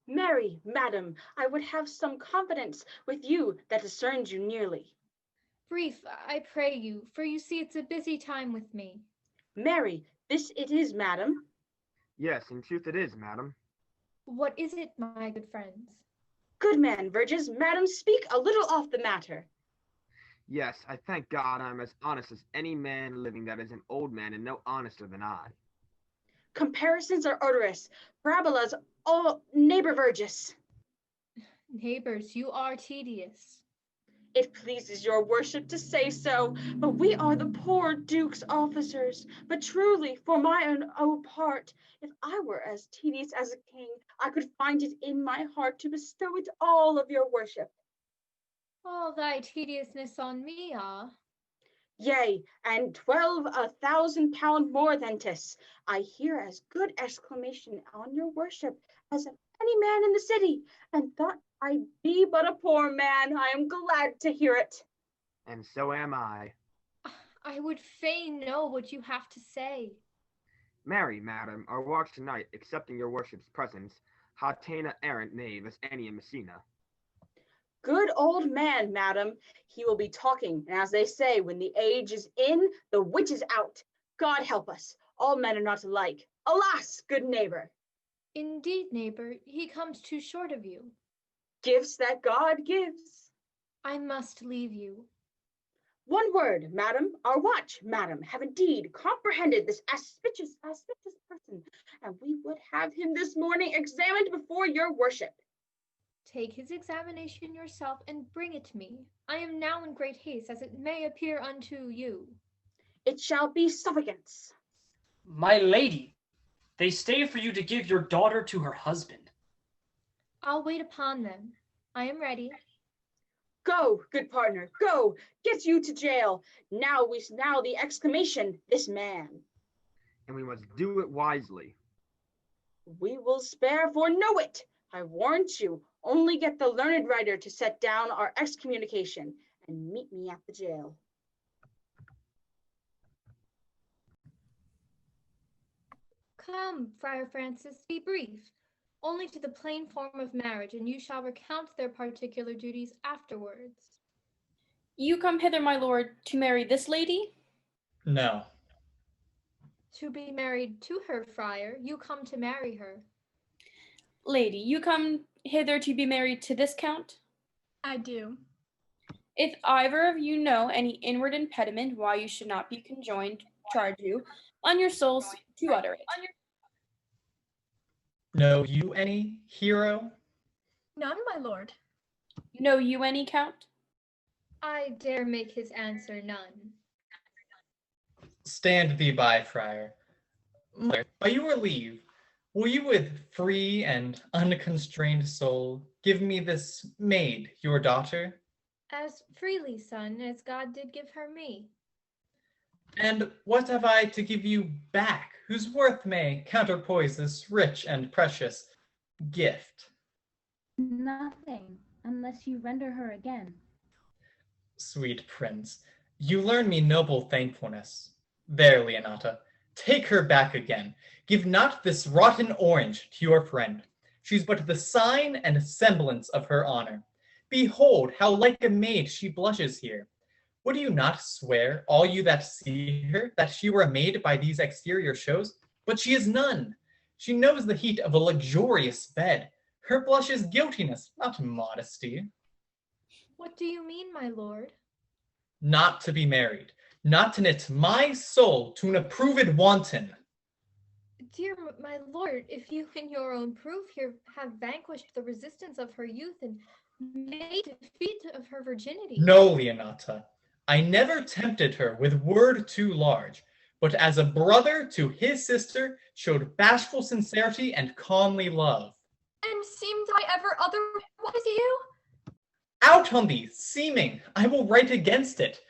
Marry, madam, I would have some confidence with you that discerns you nearly. Brief, I pray you, for you see it's a busy time with me. Marry, this it is, madam. Yes, in truth it is, madam. What is it, my good friends? Good man, Verges, madam, speak a little off the matter. Yes, I thank God I'm as honest as any man living that is an old man and no honester than I. Comparisons are odorous, parabolas all neighbor Verges. Neighbors, you are tedious. It pleases your worship to say so, but we are the poor duke's officers. But truly, for my own part, if I were as tedious as a king, I could find it in my heart to bestow it all of your worship. All thy tediousness on me, ah. Yea, and 12,000 pound more than 'tis. I hear as good exclamation on your worship as of any man in the city, and thought I be but a poor man, I am glad to hear it. And so am I. I would fain know what you have to say. Marry, madam, our watch tonight, accepting your worship's presence, hatena errant knave as any in Messina. Good old man, madam. He will be talking, and as they say, when the age is in, the witch is out. God help us. All men are not alike. Alas, good neighbor. Indeed, neighbor, he comes too short of you. Gifts that God gives. I must leave you. One word, madam. Our watch, madam, have indeed comprehended this auspicious person, and we would have him this morning examined before your worship. Take his examination yourself and bring it me. I am now in great haste, as it may appear unto you. It shall be suffragance. My lady, they stay for you to give your daughter to her husband. I'll wait upon them. I am ready. Go, good partner, go. Get you to jail. Now the exclamation, this man. And we must do it wisely. We will spare for know it. I warrant you, only get the learned writer to set down our excommunication and meet me at the jail. Come, Friar Francis, be brief. Only to the plain form of marriage, and you shall recount their particular duties afterwards. You come hither, my lord, to marry this lady? No. To be married to her, friar, you come to marry her. Lady, you come hither to be married to this count? I do. If either of you know any inward impediment why you should not be conjoined, charge you, on your souls, to utter it. Know you any, hero? None, my lord. Know you any, count? I dare make his answer none. Stand thee by, friar. Mother, by your leave, will you with free and unconstrained soul give me this maid, your daughter? As freely, son, as God did give her me. And what have I to give you back, whose worth may counterpoise this rich and precious gift? Nothing, unless you render her again. Sweet prince, you learn me noble thankfulness. There, Leonata, take her back again. Give not this rotten orange to your friend. She's but the sign and semblance of her honor. Behold how like a maid she blushes here. Would you not swear, all you that see her, that she were a maid by these exterior shows? But she is none. She knows the heat of a luxurious bed. Her blush is guiltiness, not modesty. What do you mean, my lord? Not to be married, not to knit my soul to an approved wanton. Dear my lord, if you in your own proof here have vanquished the resistance of her youth and made defeat of her virginity. No, Leonata, I never tempted her with word too large, but as a brother to his sister showed bashful sincerity and comely love. And seemed I ever otherwise to you? Out on thee, seeming, I will write against it.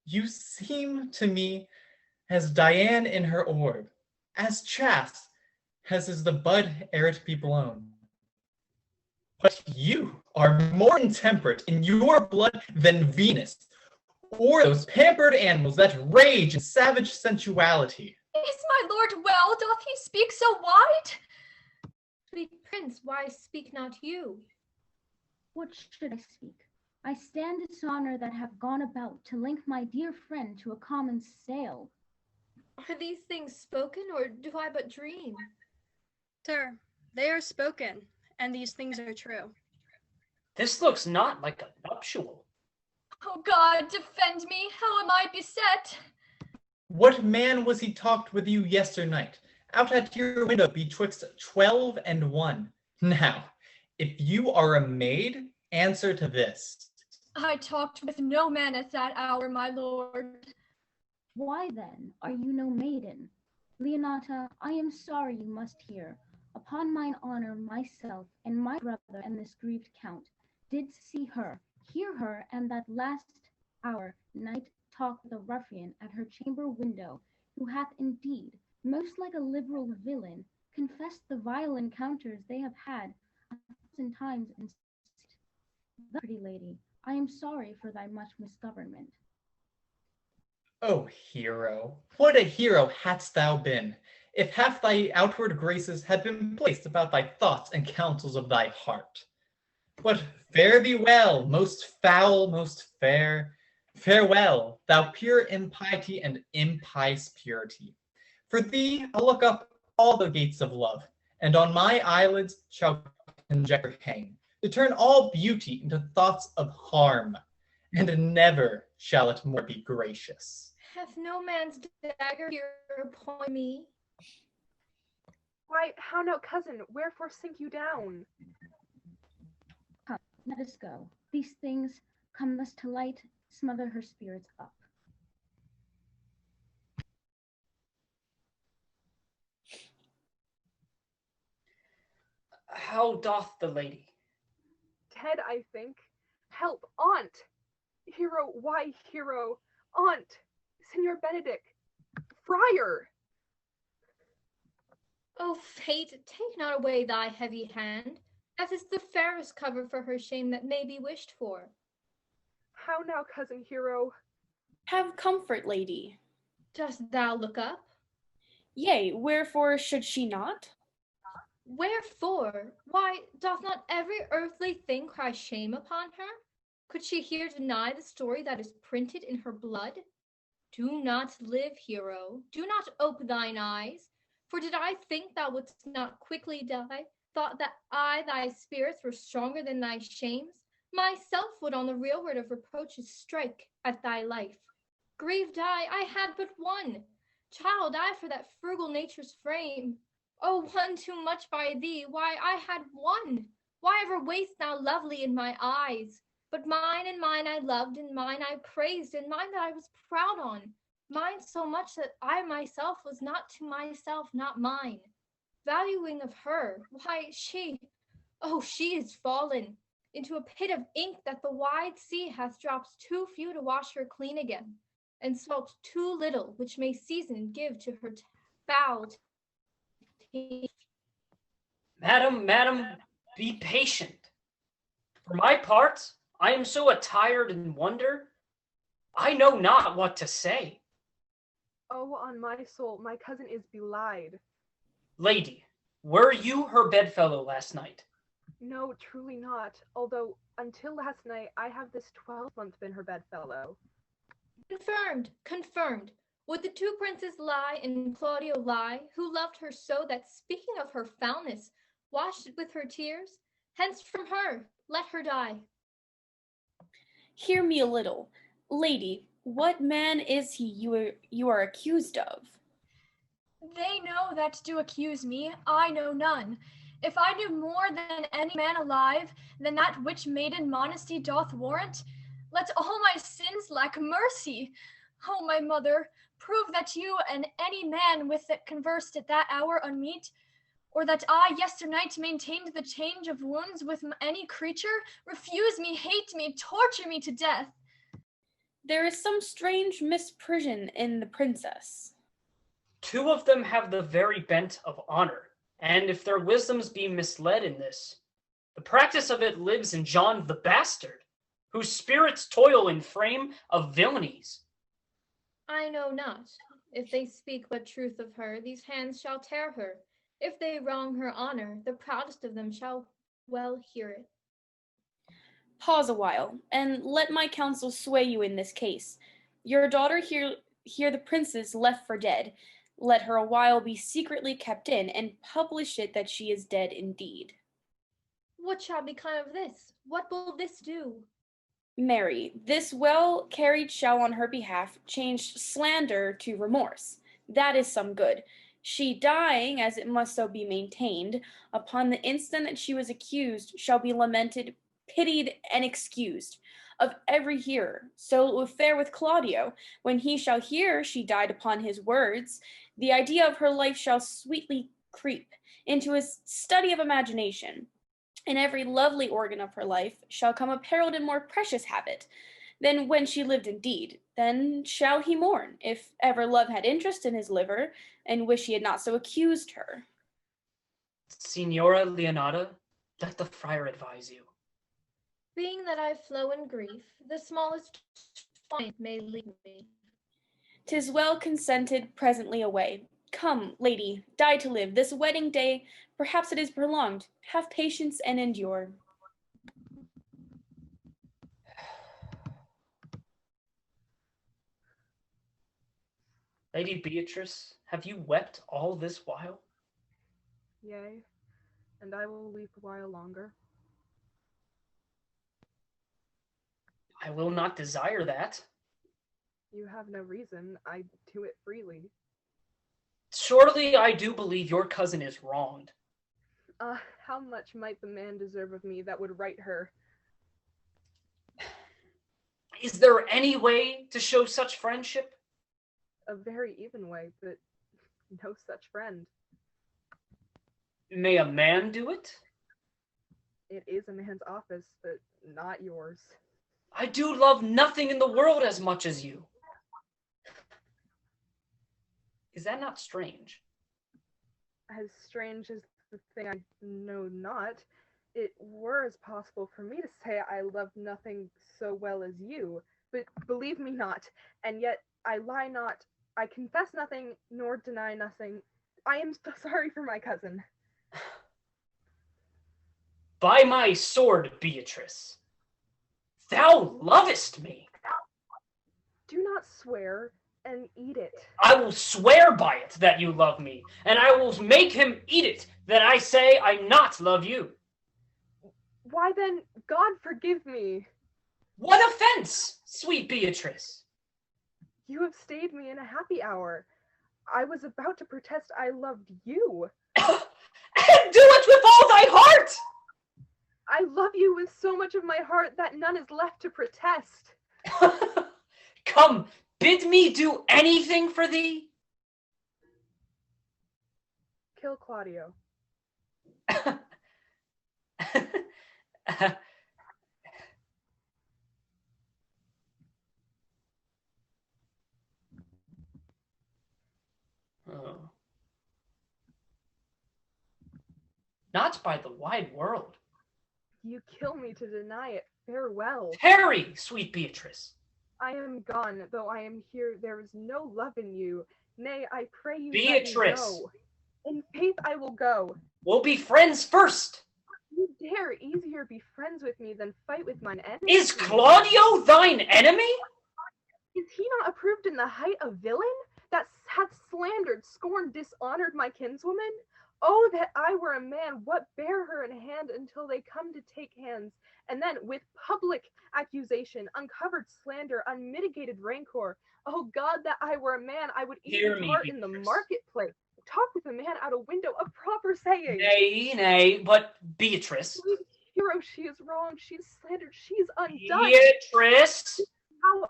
You seem to me as Diane in her orb, as chaste as is the bud ere it be blown. But you are more intemperate in your blood than Venus, or those pampered animals that rage in savage sensuality. Is my lord well? Doth he speak so wide? Sweet prince, why speak not you? What should I speak? I stand dishonor that have gone about to link my dear friend to a common sail. Are these things spoken, or do I but dream? Sir, they are spoken, and these things are true. This looks not like a nuptial. Oh God, defend me! How am I beset? What man was he talked with you yesternight, out at your window betwixt 12 and 1? Now, if you are a maid, answer to this. I talked with no man at that hour, my lord. Why then are you no maiden? Leonata, I am sorry you must hear. Upon mine honor, myself and my brother and this grieved count did see her, hear her, and that last hour night talk with a ruffian at her chamber window, who hath indeed, most like a liberal villain, confessed the vile encounters they have had 1,000 times in the pretty lady, I am sorry for thy much misgovernment. O hero, what a hero hadst thou been, if half thy outward graces had been placed about thy thoughts and counsels of thy heart. But fare thee well, most foul, most fair. Farewell, thou pure impiety and impious purity. For thee I'll look up all the gates of love, and on my eyelids shall conjecture hang, to turn all beauty into thoughts of harm, and never shall it more be gracious. Hath no man's dagger here upon me? Why, how now, cousin, wherefore sink you down? Come, let us go. These things come thus to light, smother her spirits up. How doth the lady? Dead, I think. Help, aunt! Hero, why, hero? Aunt! Signor Benedict! Friar! O fate, take not away thy heavy hand. That is the fairest cover for her shame that may be wished for. How now, cousin Hero? Have comfort, lady. Dost thou look up? Yea, wherefore should she not? Wherefore? Why, doth not every earthly thing cry shame upon her? Could she here deny the story that is printed in her blood? Do not live, hero. Do not ope thine eyes. For did I think thou wouldst not quickly die, thought that I, thy spirits, were stronger than thy shames, myself would on the real word of reproaches strike at thy life. Grieved I had but one. Child I for that frugal nature's frame. Oh, one too much by thee, why I had one. Why ever waste thou lovely in my eyes? But mine and mine I loved, and mine I praised, and mine that I was proud on. Mine so much that I myself was not to myself, not mine. Valuing of her, why, she is fallen into a pit of ink that the wide sea hath dropped too few to wash her clean again, and salt too little, which may season give to her foul taste. Madam, be patient. For my part, I am so attired in wonder, I know not what to say. Oh, on my soul, my cousin is belied. Lady, were you her bedfellow last night? No, truly not. Although, until last night, I have this 12-month been her bedfellow. Confirmed. Would the two princes lie and Claudio lie, who loved her so that, speaking of her foulness, washed it with her tears? Hence from her, let her die. Hear me a little. Lady, what man is he you are accused of? They know that do accuse me, I know none. If I knew more than any man alive, than that which maiden modesty doth warrant, let all my sins lack mercy. O my mother, prove that you and any man with that conversed at that hour unmeet, or that I yesternight maintained the change of wounds with any creature, refuse me, hate me, torture me to death. There is some strange misprision in the princess. Two of them have the very bent of honor, and if their wisdoms be misled in this, the practice of it lives in John the Bastard, whose spirits toil in frame of villainies. I know not. If they speak but truth of her, these hands shall tear her. If they wrong her honor, the proudest of them shall well hear it. Pause a while, and let my counsel sway you in this case. Your daughter here the princess left for dead. Let her a while be secretly kept in, and publish it that she is dead indeed. What shall become of this? What will this do? Mary, this well carried shall on her behalf change slander to remorse. That is some good. She dying, as it must so be maintained, upon the instant that she was accused, shall be lamented, pitied, and excused of every hearer. So it will fare with Claudio, when he shall hear she died upon his words, the idea of her life shall sweetly creep into his study of imagination, and every lovely organ of her life shall come apparelled in more precious habit than when she lived indeed. Then shall he mourn, if ever love had interest in his liver, and wish he had not so accused her. Signora Leonata, let the friar advise you. Being that I flow in grief, the smallest point may lead me. 'Tis well consented presently away. Come, lady, die to live. This wedding day, perhaps it is prolonged. Have patience and endure. Lady Beatrice, have you wept all this while? Yea, and I will weep a while longer. I will not desire that. You have no reason. I do it freely. Surely I do believe your cousin is wronged. How much might the man deserve of me that would right her? Is there any way to show such friendship? A very even way, but no such friend. May a man do it? It is a man's office, but not yours. I do love nothing in the world as much as you. Is that not strange? As strange as the thing I know not, it were as possible for me to say I love nothing so well as you, but believe me not, and yet I lie not, I confess nothing, nor deny nothing. I am so sorry for my cousin. By my sword, Beatrice, thou lovest me. Do not swear, and eat it. I will swear by it that you love me, and I will make him eat it that I say I not love you. Why then, God forgive me. What offense, sweet Beatrice? You have stayed me in a happy hour. I was about to protest I loved you. And do it with all thy heart! I love you with so much of my heart that none is left to protest. Come, bid me do anything for thee? Kill Claudio. Oh. Not by the wide world. You kill me to deny it. Farewell. Tarry, sweet Beatrice. I am gone, though I am here. There is no love in you. Nay, I pray you Beatrice. let me go. In faith I will go. We'll be friends first. You dare easier be friends with me than fight with mine enemy. Is Claudio thine enemy? Is he not approved in the height a villain, that hath slandered, scorned, dishonored my kinswoman? Oh, that I were a man, what bear her in hand until they come to take hands, and then with public accusation, uncovered slander, unmitigated rancor. Oh God, that I were a man, I would eat his heart in the marketplace. Talk with a man out a window, a proper saying. Nay, but Beatrice. Hero, she is wrong, she is slandered, she is undone. Beatrice. How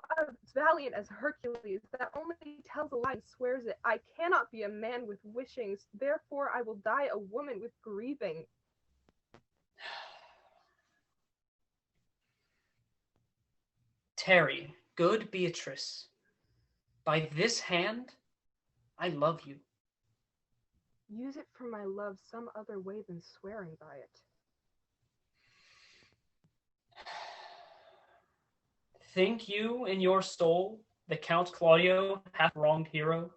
valiant as Hercules, that only tells a lie and swears it. I cannot be a man with wishings, therefore I will die a woman with grieving. Tarry, good Beatrice. By this hand, I love you. Use it for my love some other way than swearing by it. Think you in your soul the Count Claudio hath wronged Hero?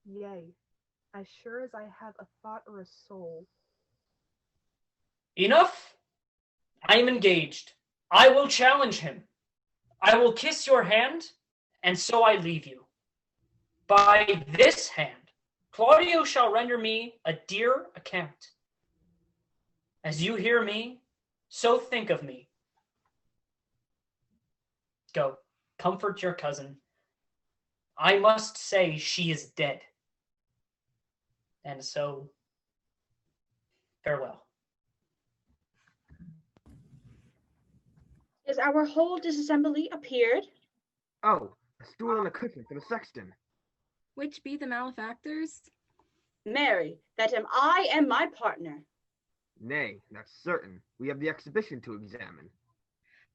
Yea, as sure as I have a thought or a soul. Enough! I am engaged. I will challenge him. I will kiss your hand, and so I leave you. By this hand, Claudio shall render me a dear account. As you hear me, so think of me. Go, comfort your cousin. I must say she is dead. And so, farewell. Is our whole disassembly appeared? Oh, a stool and a cushion for the sexton. Which be the malefactors? Mary, that am I and my partner. Nay, that's certain. We have the exhibition to examine.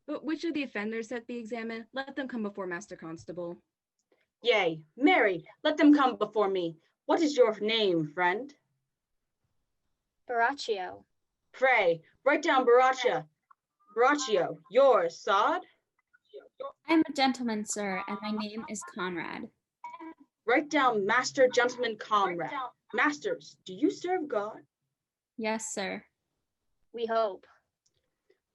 But which of the offenders that be examined? Let them come before Master Constable. Yea, Mary, let them come before me. What is your name, friend? Baraccio. Pray, write down Baraccio. Baraccio, yours, Sod? I am a gentleman, sir, and my name is Conrad. Write down Master Gentleman Conrad. Masters, do you serve God? Yes, sir. We hope.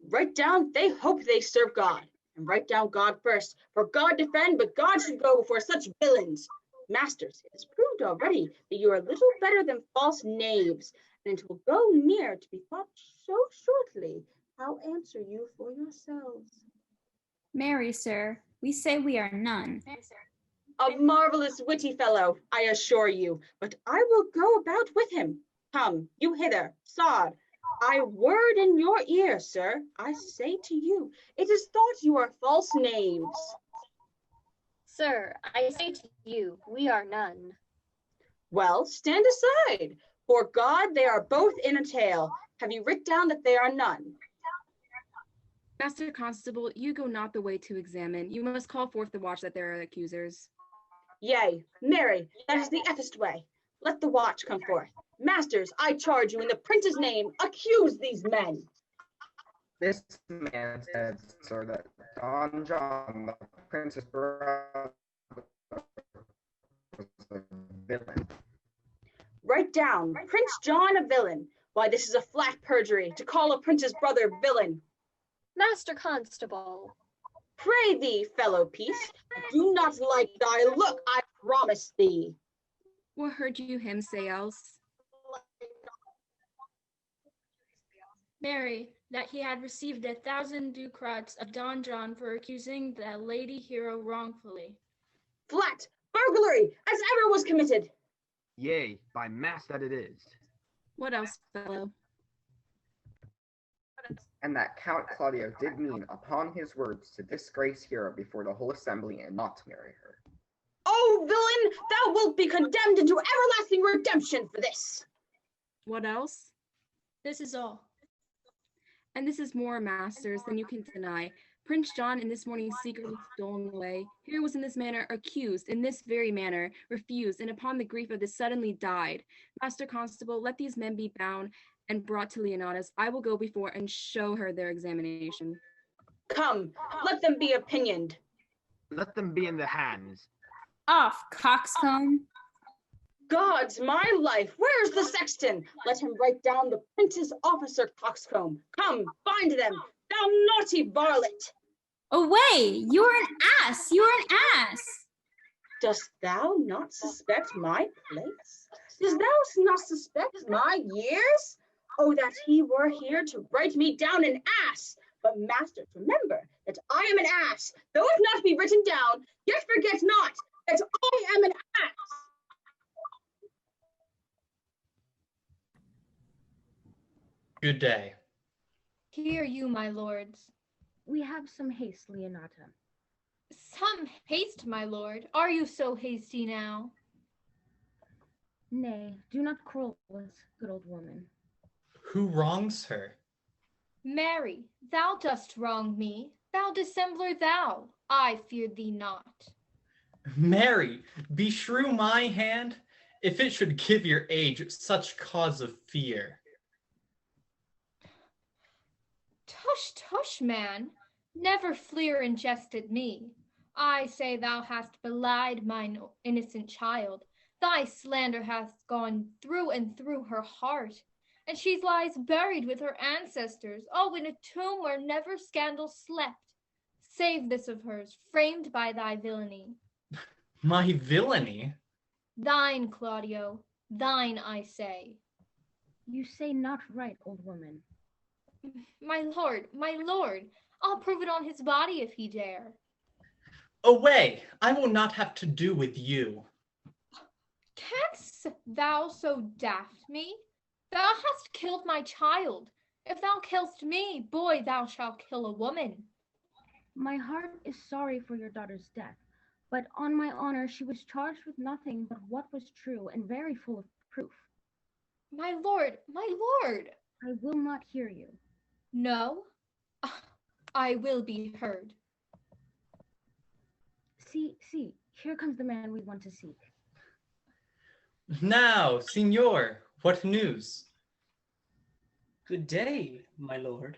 Write down they hope they serve God. And write down God first. For God defend, but God should go before such villains. Masters, it is proved already that you are little better than false knaves, and it will go near to be thought so shortly. How answer you for yourselves? Marry, sir, we say we are none. A marvelous witty fellow, I assure you, but I will go about with him. Come, you hither, Sod. I word in your ear, sir. I say to you, it is thought you are false knaves. Sir, I say to you, we are none. Well, stand aside. For God, they are both in a tale. Have you writ down that they are none? Master Constable, you go not the way to examine. You must call forth the watch that there are accusers. Yea, Mary, that is the ethest way. Let the watch come forth. Masters, I charge you in the prince's name, accuse these men. This man said, sir, that Don John, the Princess brother, was a villain. Write down, Prince John a villain. Why, this is a flat perjury, to call a prince's brother villain. Master Constable. Pray thee, fellow piece, do not like thy look, I promise thee. What heard you him say else? Mary, that he had received 1,000 ducats of Don John for accusing the lady hero wrongfully. Flat, burglary, as ever was committed. Yea, by mass that it is. What else, fellow? and that Count Claudio did mean upon his words to disgrace Hero before the whole assembly and not to marry her. Oh, villain, thou wilt be condemned into everlasting redemption for this. What else? This is all. And this is more, masters, than you can deny. Prince John in this morning secretly stolen away. Hero was in this manner accused, in this very manner refused, and upon the grief of this suddenly died. Master Constable, let these men be bound and brought to Leonatus. I will go before and show her their examination. Come, let them be opinioned. Let them be in the hands. Off, coxcomb. God's my life, where's the sexton? Let him write down the prince's officer, coxcomb. Come, bind them, thou naughty varlet. Away! You are an ass! You are an ass! Dost thou not suspect my place? Dost thou not suspect my years? Oh, that he were here to write me down an ass! But masters, remember that I am an ass, though it not be written down, yet forget not that I am an ass! Good day. Hear you, my lords. We have some haste, Leonata. Some haste, my lord. Are you so hasty now? Nay, do not quarrel with good old woman. Who wrongs her? Mary, thou dost wrong me. Thou dissembler thou. I fear thee not. Mary, beshrew my hand, if it should give your age such cause of fear. Tush, tush, man. Never fleer and jest at me. I say thou hast belied mine innocent child. Thy slander hath gone through and through her heart, and she lies buried with her ancestors, oh, in a tomb where never scandal slept, save this of hers, framed by thy villainy. My villainy? Thine, Claudio, thine, I say. You say not right, old woman. My lord, I'll prove it on his body if he dare. Away! I will not have to do with you. Canst thou so daft me? Thou hast killed my child. If thou killst me, boy, thou shalt kill a woman. My heart is sorry for your daughter's death, but on my honor she was charged with nothing but what was true and very full of proof. My lord, I will not hear you. No, I will be heard. See, here comes the man we want to seek. Now, Signor, what news? Good day, my lord.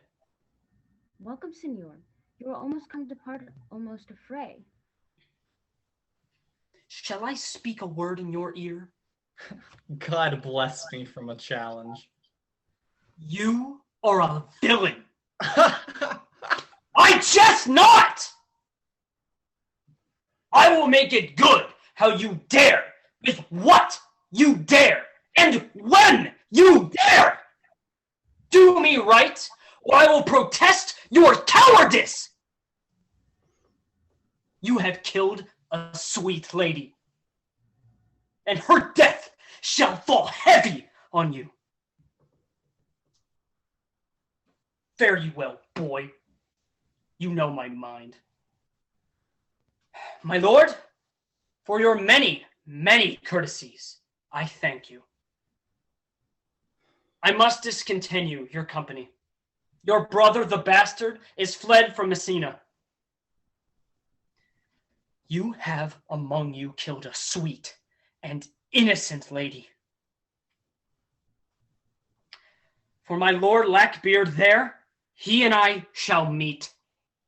Welcome, Signor. You are almost come to part almost a fray. Shall I speak a word in your ear? God bless me from a challenge. You are a villain. I jest not! I will make it good how you dare, with what you dare, and when you dare. Do me right, or I will protest your cowardice. You have killed a sweet lady, and her death shall fall heavy on you. Fare you well, boy. You know my mind. My lord, for your many, many courtesies, I thank you. I must discontinue your company. Your brother, the bastard, is fled from Messina. You have among you killed a sweet and innocent lady. For my lord Lackbeard there, he and I shall meet.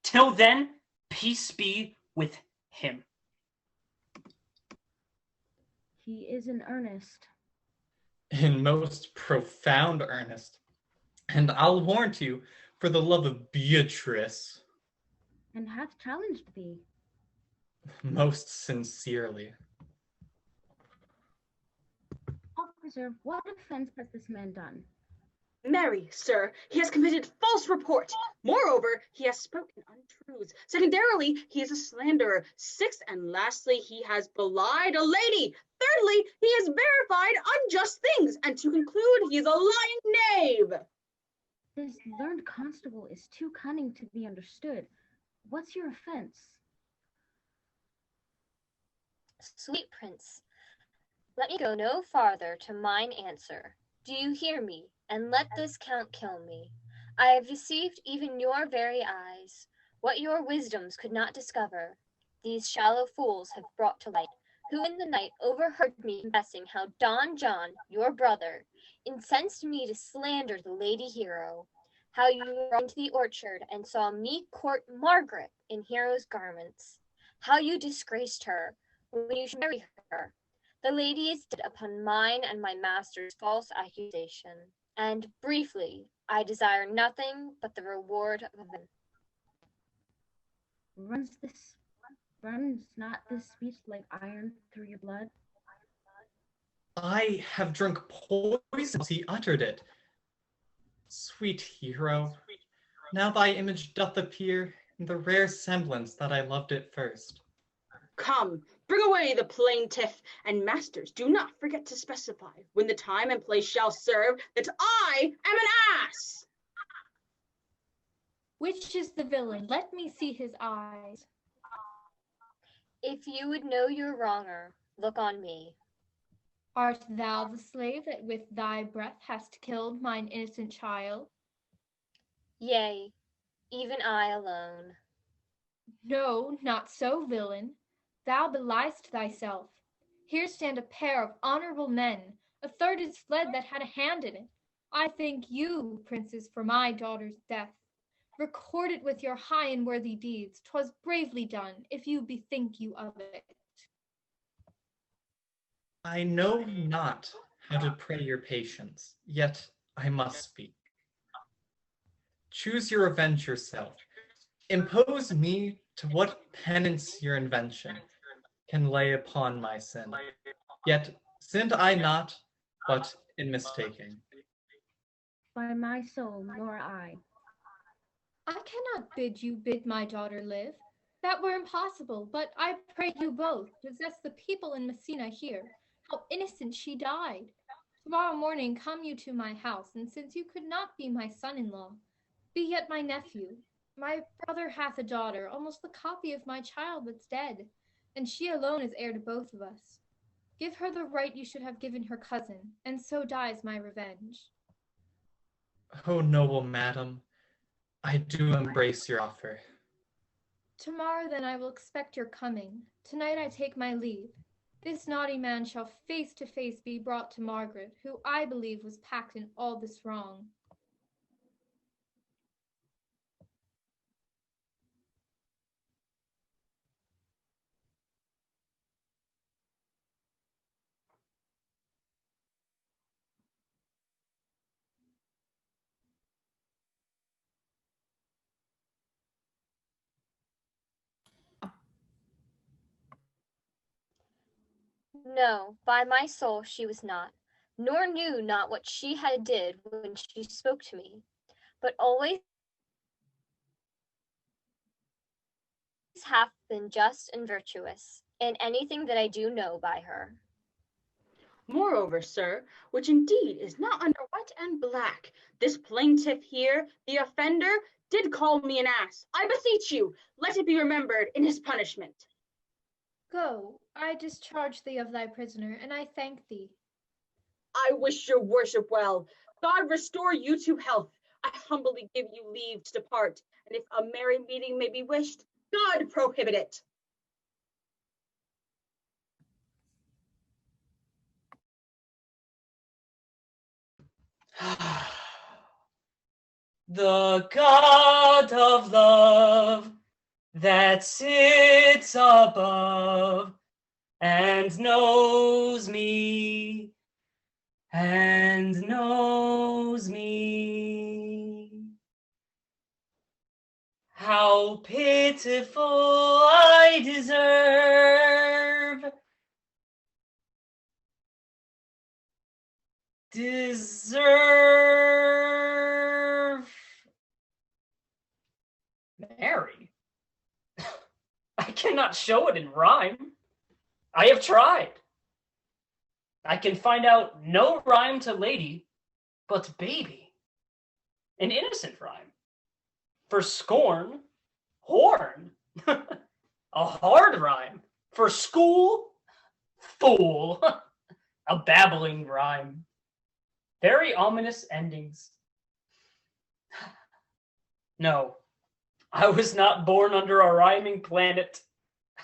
Till then, peace be with him. He is in earnest. In most profound earnest. And I'll warrant you, for the love of Beatrice. And hath challenged thee. Most sincerely. Officer, what offense has this man done? Marry, sir, he has committed false report. Moreover, he has spoken untruths. Secondarily, he is a slanderer. Sixth and lastly, he has belied a lady. Thirdly, he has verified unjust things. And to conclude, he is a lying knave. This learned constable is too cunning to be understood. What's your offense? Sweet prince, let me go no farther to mine answer. Do you hear me? And let this count kill me. I have deceived even your very eyes. What your wisdoms could not discover, these shallow fools have brought to light, who in the night overheard me confessing how Don John, your brother, incensed me to slander the lady Hero, how you ran to the orchard and saw me court Margaret in Hero's garments, how you disgraced her when you should marry her. The lady is dead upon mine and my master's false accusation, and briefly, I desire nothing but the reward of them. Runs not this speech like iron through your blood? I have drunk poison as he uttered it. Sweet Hero, now thy image doth appear in the rare semblance that I loved it first. Come, bring away the plaintiff, and masters, do not forget to specify, when the time and place shall serve, that I am an ass! Which is the villain? Let me see his eyes. If you would know your wronger, look on me. Art thou the slave that with thy breath hast killed mine innocent child? Yea, even I alone. No, not so, villain. Thou beliest thyself. Here stand a pair of honorable men. A third is fled that had a hand in it. I thank you, princes, for my daughter's death. Record it with your high and worthy deeds. 'Twas bravely done, if you bethink you of it. I know not how to pray your patience, yet I must speak. Choose your revenge yourself. Impose me to what penance your invention can lay upon my sin. Yet sinned I not, but in mistaking. By my soul, nor I. I cannot bid you bid my daughter live. That were impossible, but I pray you both possess the people in Messina here, how innocent she died. Tomorrow morning come you to my house, and since you could not be my son-in-law, be yet my nephew. My brother hath a daughter, almost the copy of my child that's dead, and she alone is heir to both of us. Give her the right you should have given her cousin, and so dies my revenge. O noble madam, I do embrace your offer. Tomorrow then I will expect your coming. Tonight I take my leave. This naughty man shall face to face be brought to Margaret, who I believe was packed in all this wrong. No, by my soul she was not, nor knew not what she had did when she spoke to me, but always hath been just and virtuous in anything that I do know by her. Moreover, sir, which indeed is not under white and black, this plaintiff here, the offender, did call me an ass. I beseech you, let it be remembered in his punishment. Go, I discharge thee of thy prisoner, and I thank thee. I wish your worship well. God restore you to health. I humbly give you leave to depart, and if a merry meeting may be wished, God prohibit it. The God of love that sits above and knows me, and knows me. How pitiful I deserve. Mary? I cannot show it in rhyme. I have tried. I can find out no rhyme to lady, but baby. an innocent rhyme. For scorn, horn, a hard rhyme. For school, fool, a babbling rhyme. Very ominous endings. No, I was not born under a rhyming planet.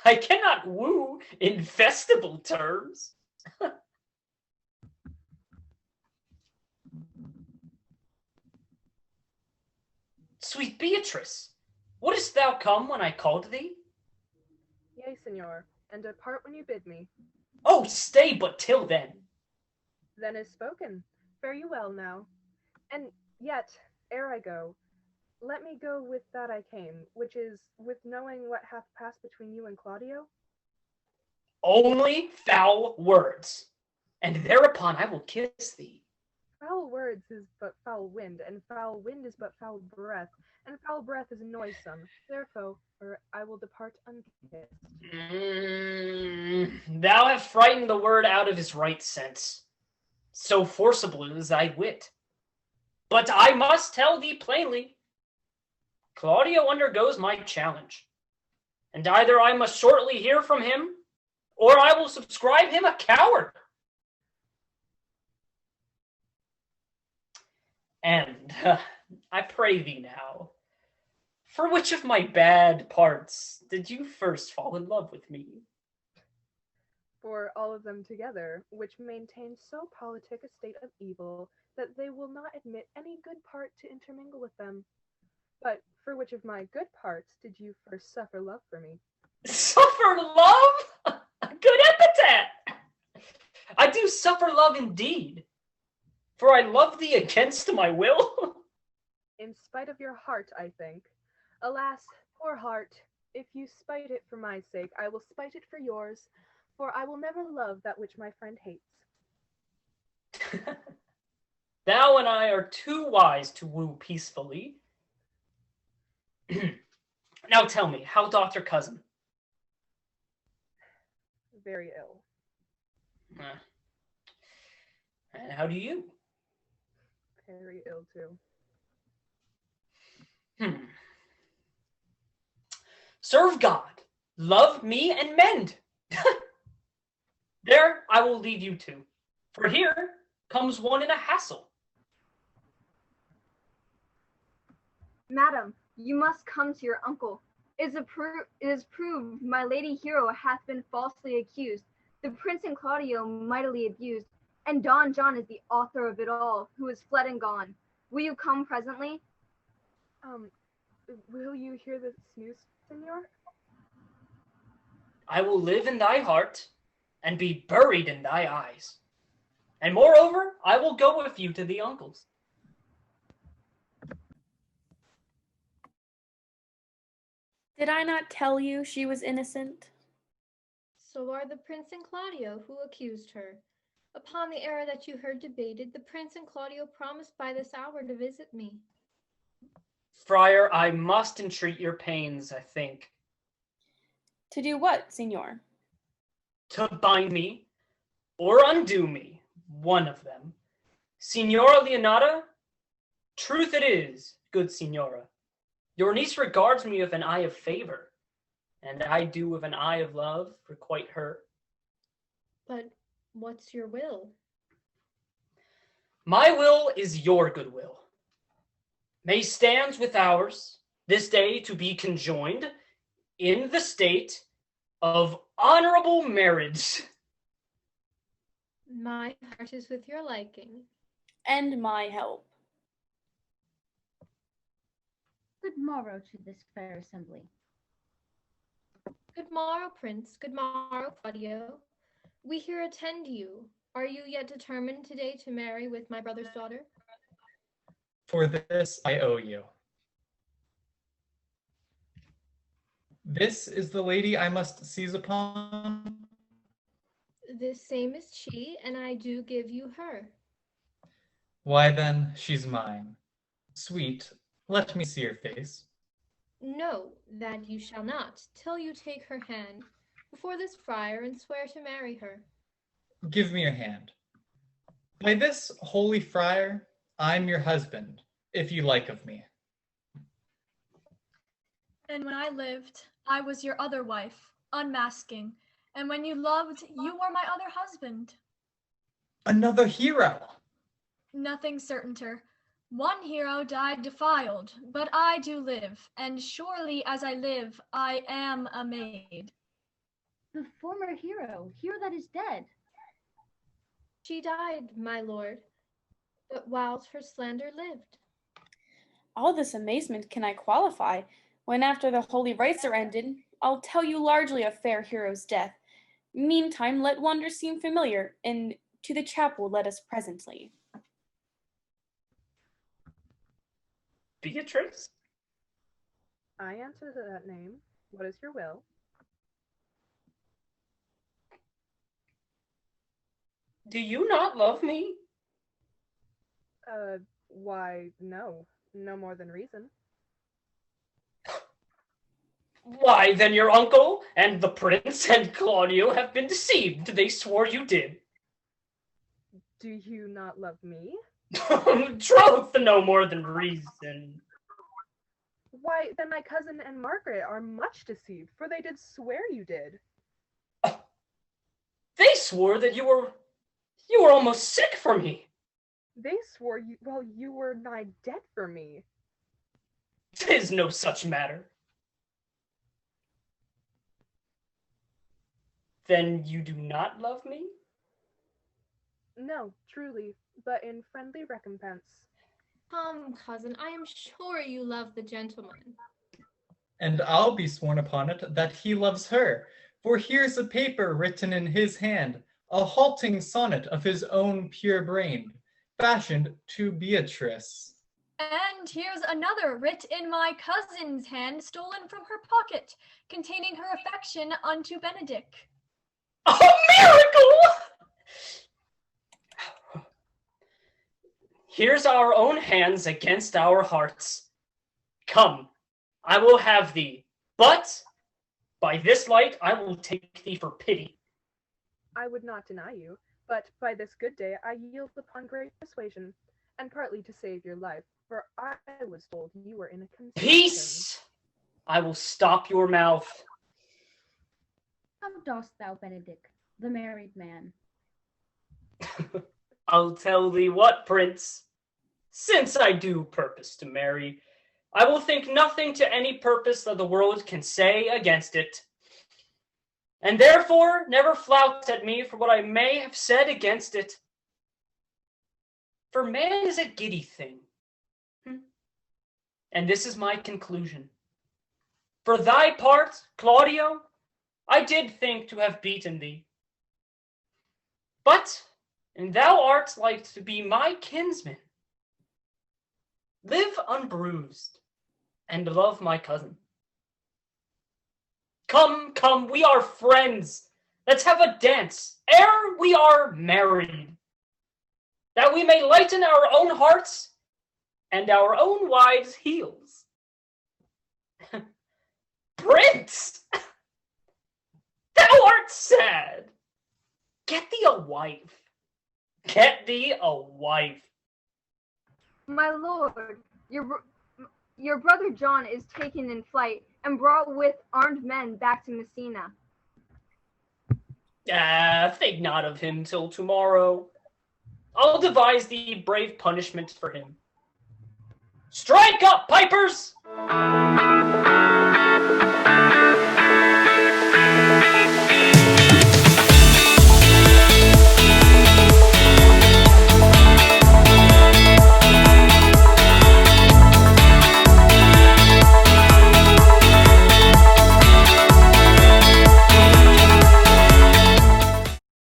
I cannot woo in festival terms. Sweet Beatrice, wouldst thou come when I called thee? Yea, Signor, and depart when you bid me. Oh, stay but till then. Then is spoken. Fare you well now. And yet, ere I go, let me go with that I came, which is with knowing what hath passed between you and Claudio. Only foul words, and thereupon I will kiss thee. Foul words is but foul wind, and foul wind is but foul breath, and foul breath is noisome. Therefore, I will depart unkissed. Thou hast frightened the word out of his right sense. So forcible is thy wit. But I must tell thee plainly, Claudio undergoes my challenge, and either I must shortly hear from him, or I will subscribe him a coward. And I pray thee now, for which of my bad parts did you first fall in love with me? For all of them together, which maintain so politic a state of evil that they will not admit any good part to intermingle with them. But for which of my good parts did you first suffer love for me? Suffer love? Good epithet! I do suffer love indeed, for I love thee against my will. In spite of your heart, I think. Alas, poor heart, if you spite it for my sake, I will spite it for yours, for I will never love that which my friend hates. Thou and I are too wise to woo peacefully. Now tell me, how doth your cousin? Very ill. And how do you? Very ill too. Serve God, love me, and mend. There I will leave you to, for here comes one in a hassle. Madam, you must come to your uncle. It is proved my lady hero hath been falsely accused, the prince and Claudio mightily abused, and Don John is the author of it all, who is fled and gone. Will you come presently? Will you hear this news, Signor? I will live in thy heart, and be buried in thy eyes. And moreover, I will go with you to the uncle's. Did I not tell you she was innocent? So are the prince and Claudio, who accused her. Upon the error that you heard debated, the prince and Claudio promised by this hour to visit me. Friar, I must entreat your pains, I think. To do what, Signor? To bind me, or undo me, one of them. Signora Leonata, truth it is, good Signora. Your niece regards me with an eye of favor, and I do with an eye of love requite her. But what's your will? My will is your goodwill. May stands with ours, this day to be conjoined in the state of honorable marriage. My heart is with your liking. And my help. Good morrow to this fair assembly. Good morrow, Prince. Good morrow, Claudio. We here attend you. Are you yet determined today to marry with my brother's daughter? For this I owe you. This is the lady I must seize upon. This same is she, and I do give you her. Why then, she's mine. Sweet, let me see your face. No, that you shall not, till you take her hand before this friar and swear to marry her. Give me your hand. By this holy friar, I'm your husband, if you like of me. And when I lived, I was your other wife, unmasking. And when you loved, you were my other husband. Another hero! Nothing certainter. One hero died defiled, but I do live, and surely as I live, I am a maid. The former hero that is dead. She died, my lord, but whilst her slander lived. All this amazement can I qualify, when after the holy rites are ended, I'll tell you largely of fair hero's death. Meantime, let wonder seem familiar, and to the chapel let us presently. Beatrice? I answer to that name. What is your will? Do you not love me? Why, no. No more than reason. Why, then your uncle and the prince and Claudio have been deceived. They swore you did. Do you not love me? Troth, no more than reason. Why, then my cousin and Margaret are much deceived, for they did swear you did. They swore that you were almost sick for me. They swore you were nigh dead for me. 'Tis no such matter. Then you do not love me? No, truly, but in friendly recompense. Come, cousin, I am sure you love the gentleman. And I'll be sworn upon it that he loves her, for here's a paper written in his hand, a halting sonnet of his own pure brain, fashioned to Beatrice. And here's another writ in my cousin's hand, stolen from her pocket, containing her affection unto Benedict. A miracle! Here's our own hands against our hearts. Come, I will have thee, but by this light I will take thee for pity. I would not deny you, but by this good day I yield upon great persuasion, and partly to save your life, for I was told you were in a consumption. Peace! I will stop your mouth. How dost thou, Benedict, the married man? I'll tell thee what, prince. Since I do purpose to marry, I will think nothing to any purpose that the world can say against it. And therefore never flout at me for what I may have said against it. For man is a giddy thing. And this is my conclusion. For thy part, Claudio, I did think to have beaten thee. But, and thou art like to be my kinsman. Live unbruised, and love my cousin. Come, come, we are friends. Let's have a dance, ere we are married, that we may lighten our own hearts and our own wives' heels. Prince, thou art sad. Get thee a wife. Get thee a wife. My lord, your brother John is taken in flight and brought with armed men back to Messina. Think not of him till tomorrow. I'll devise the brave punishment for him. Strike up, pipers!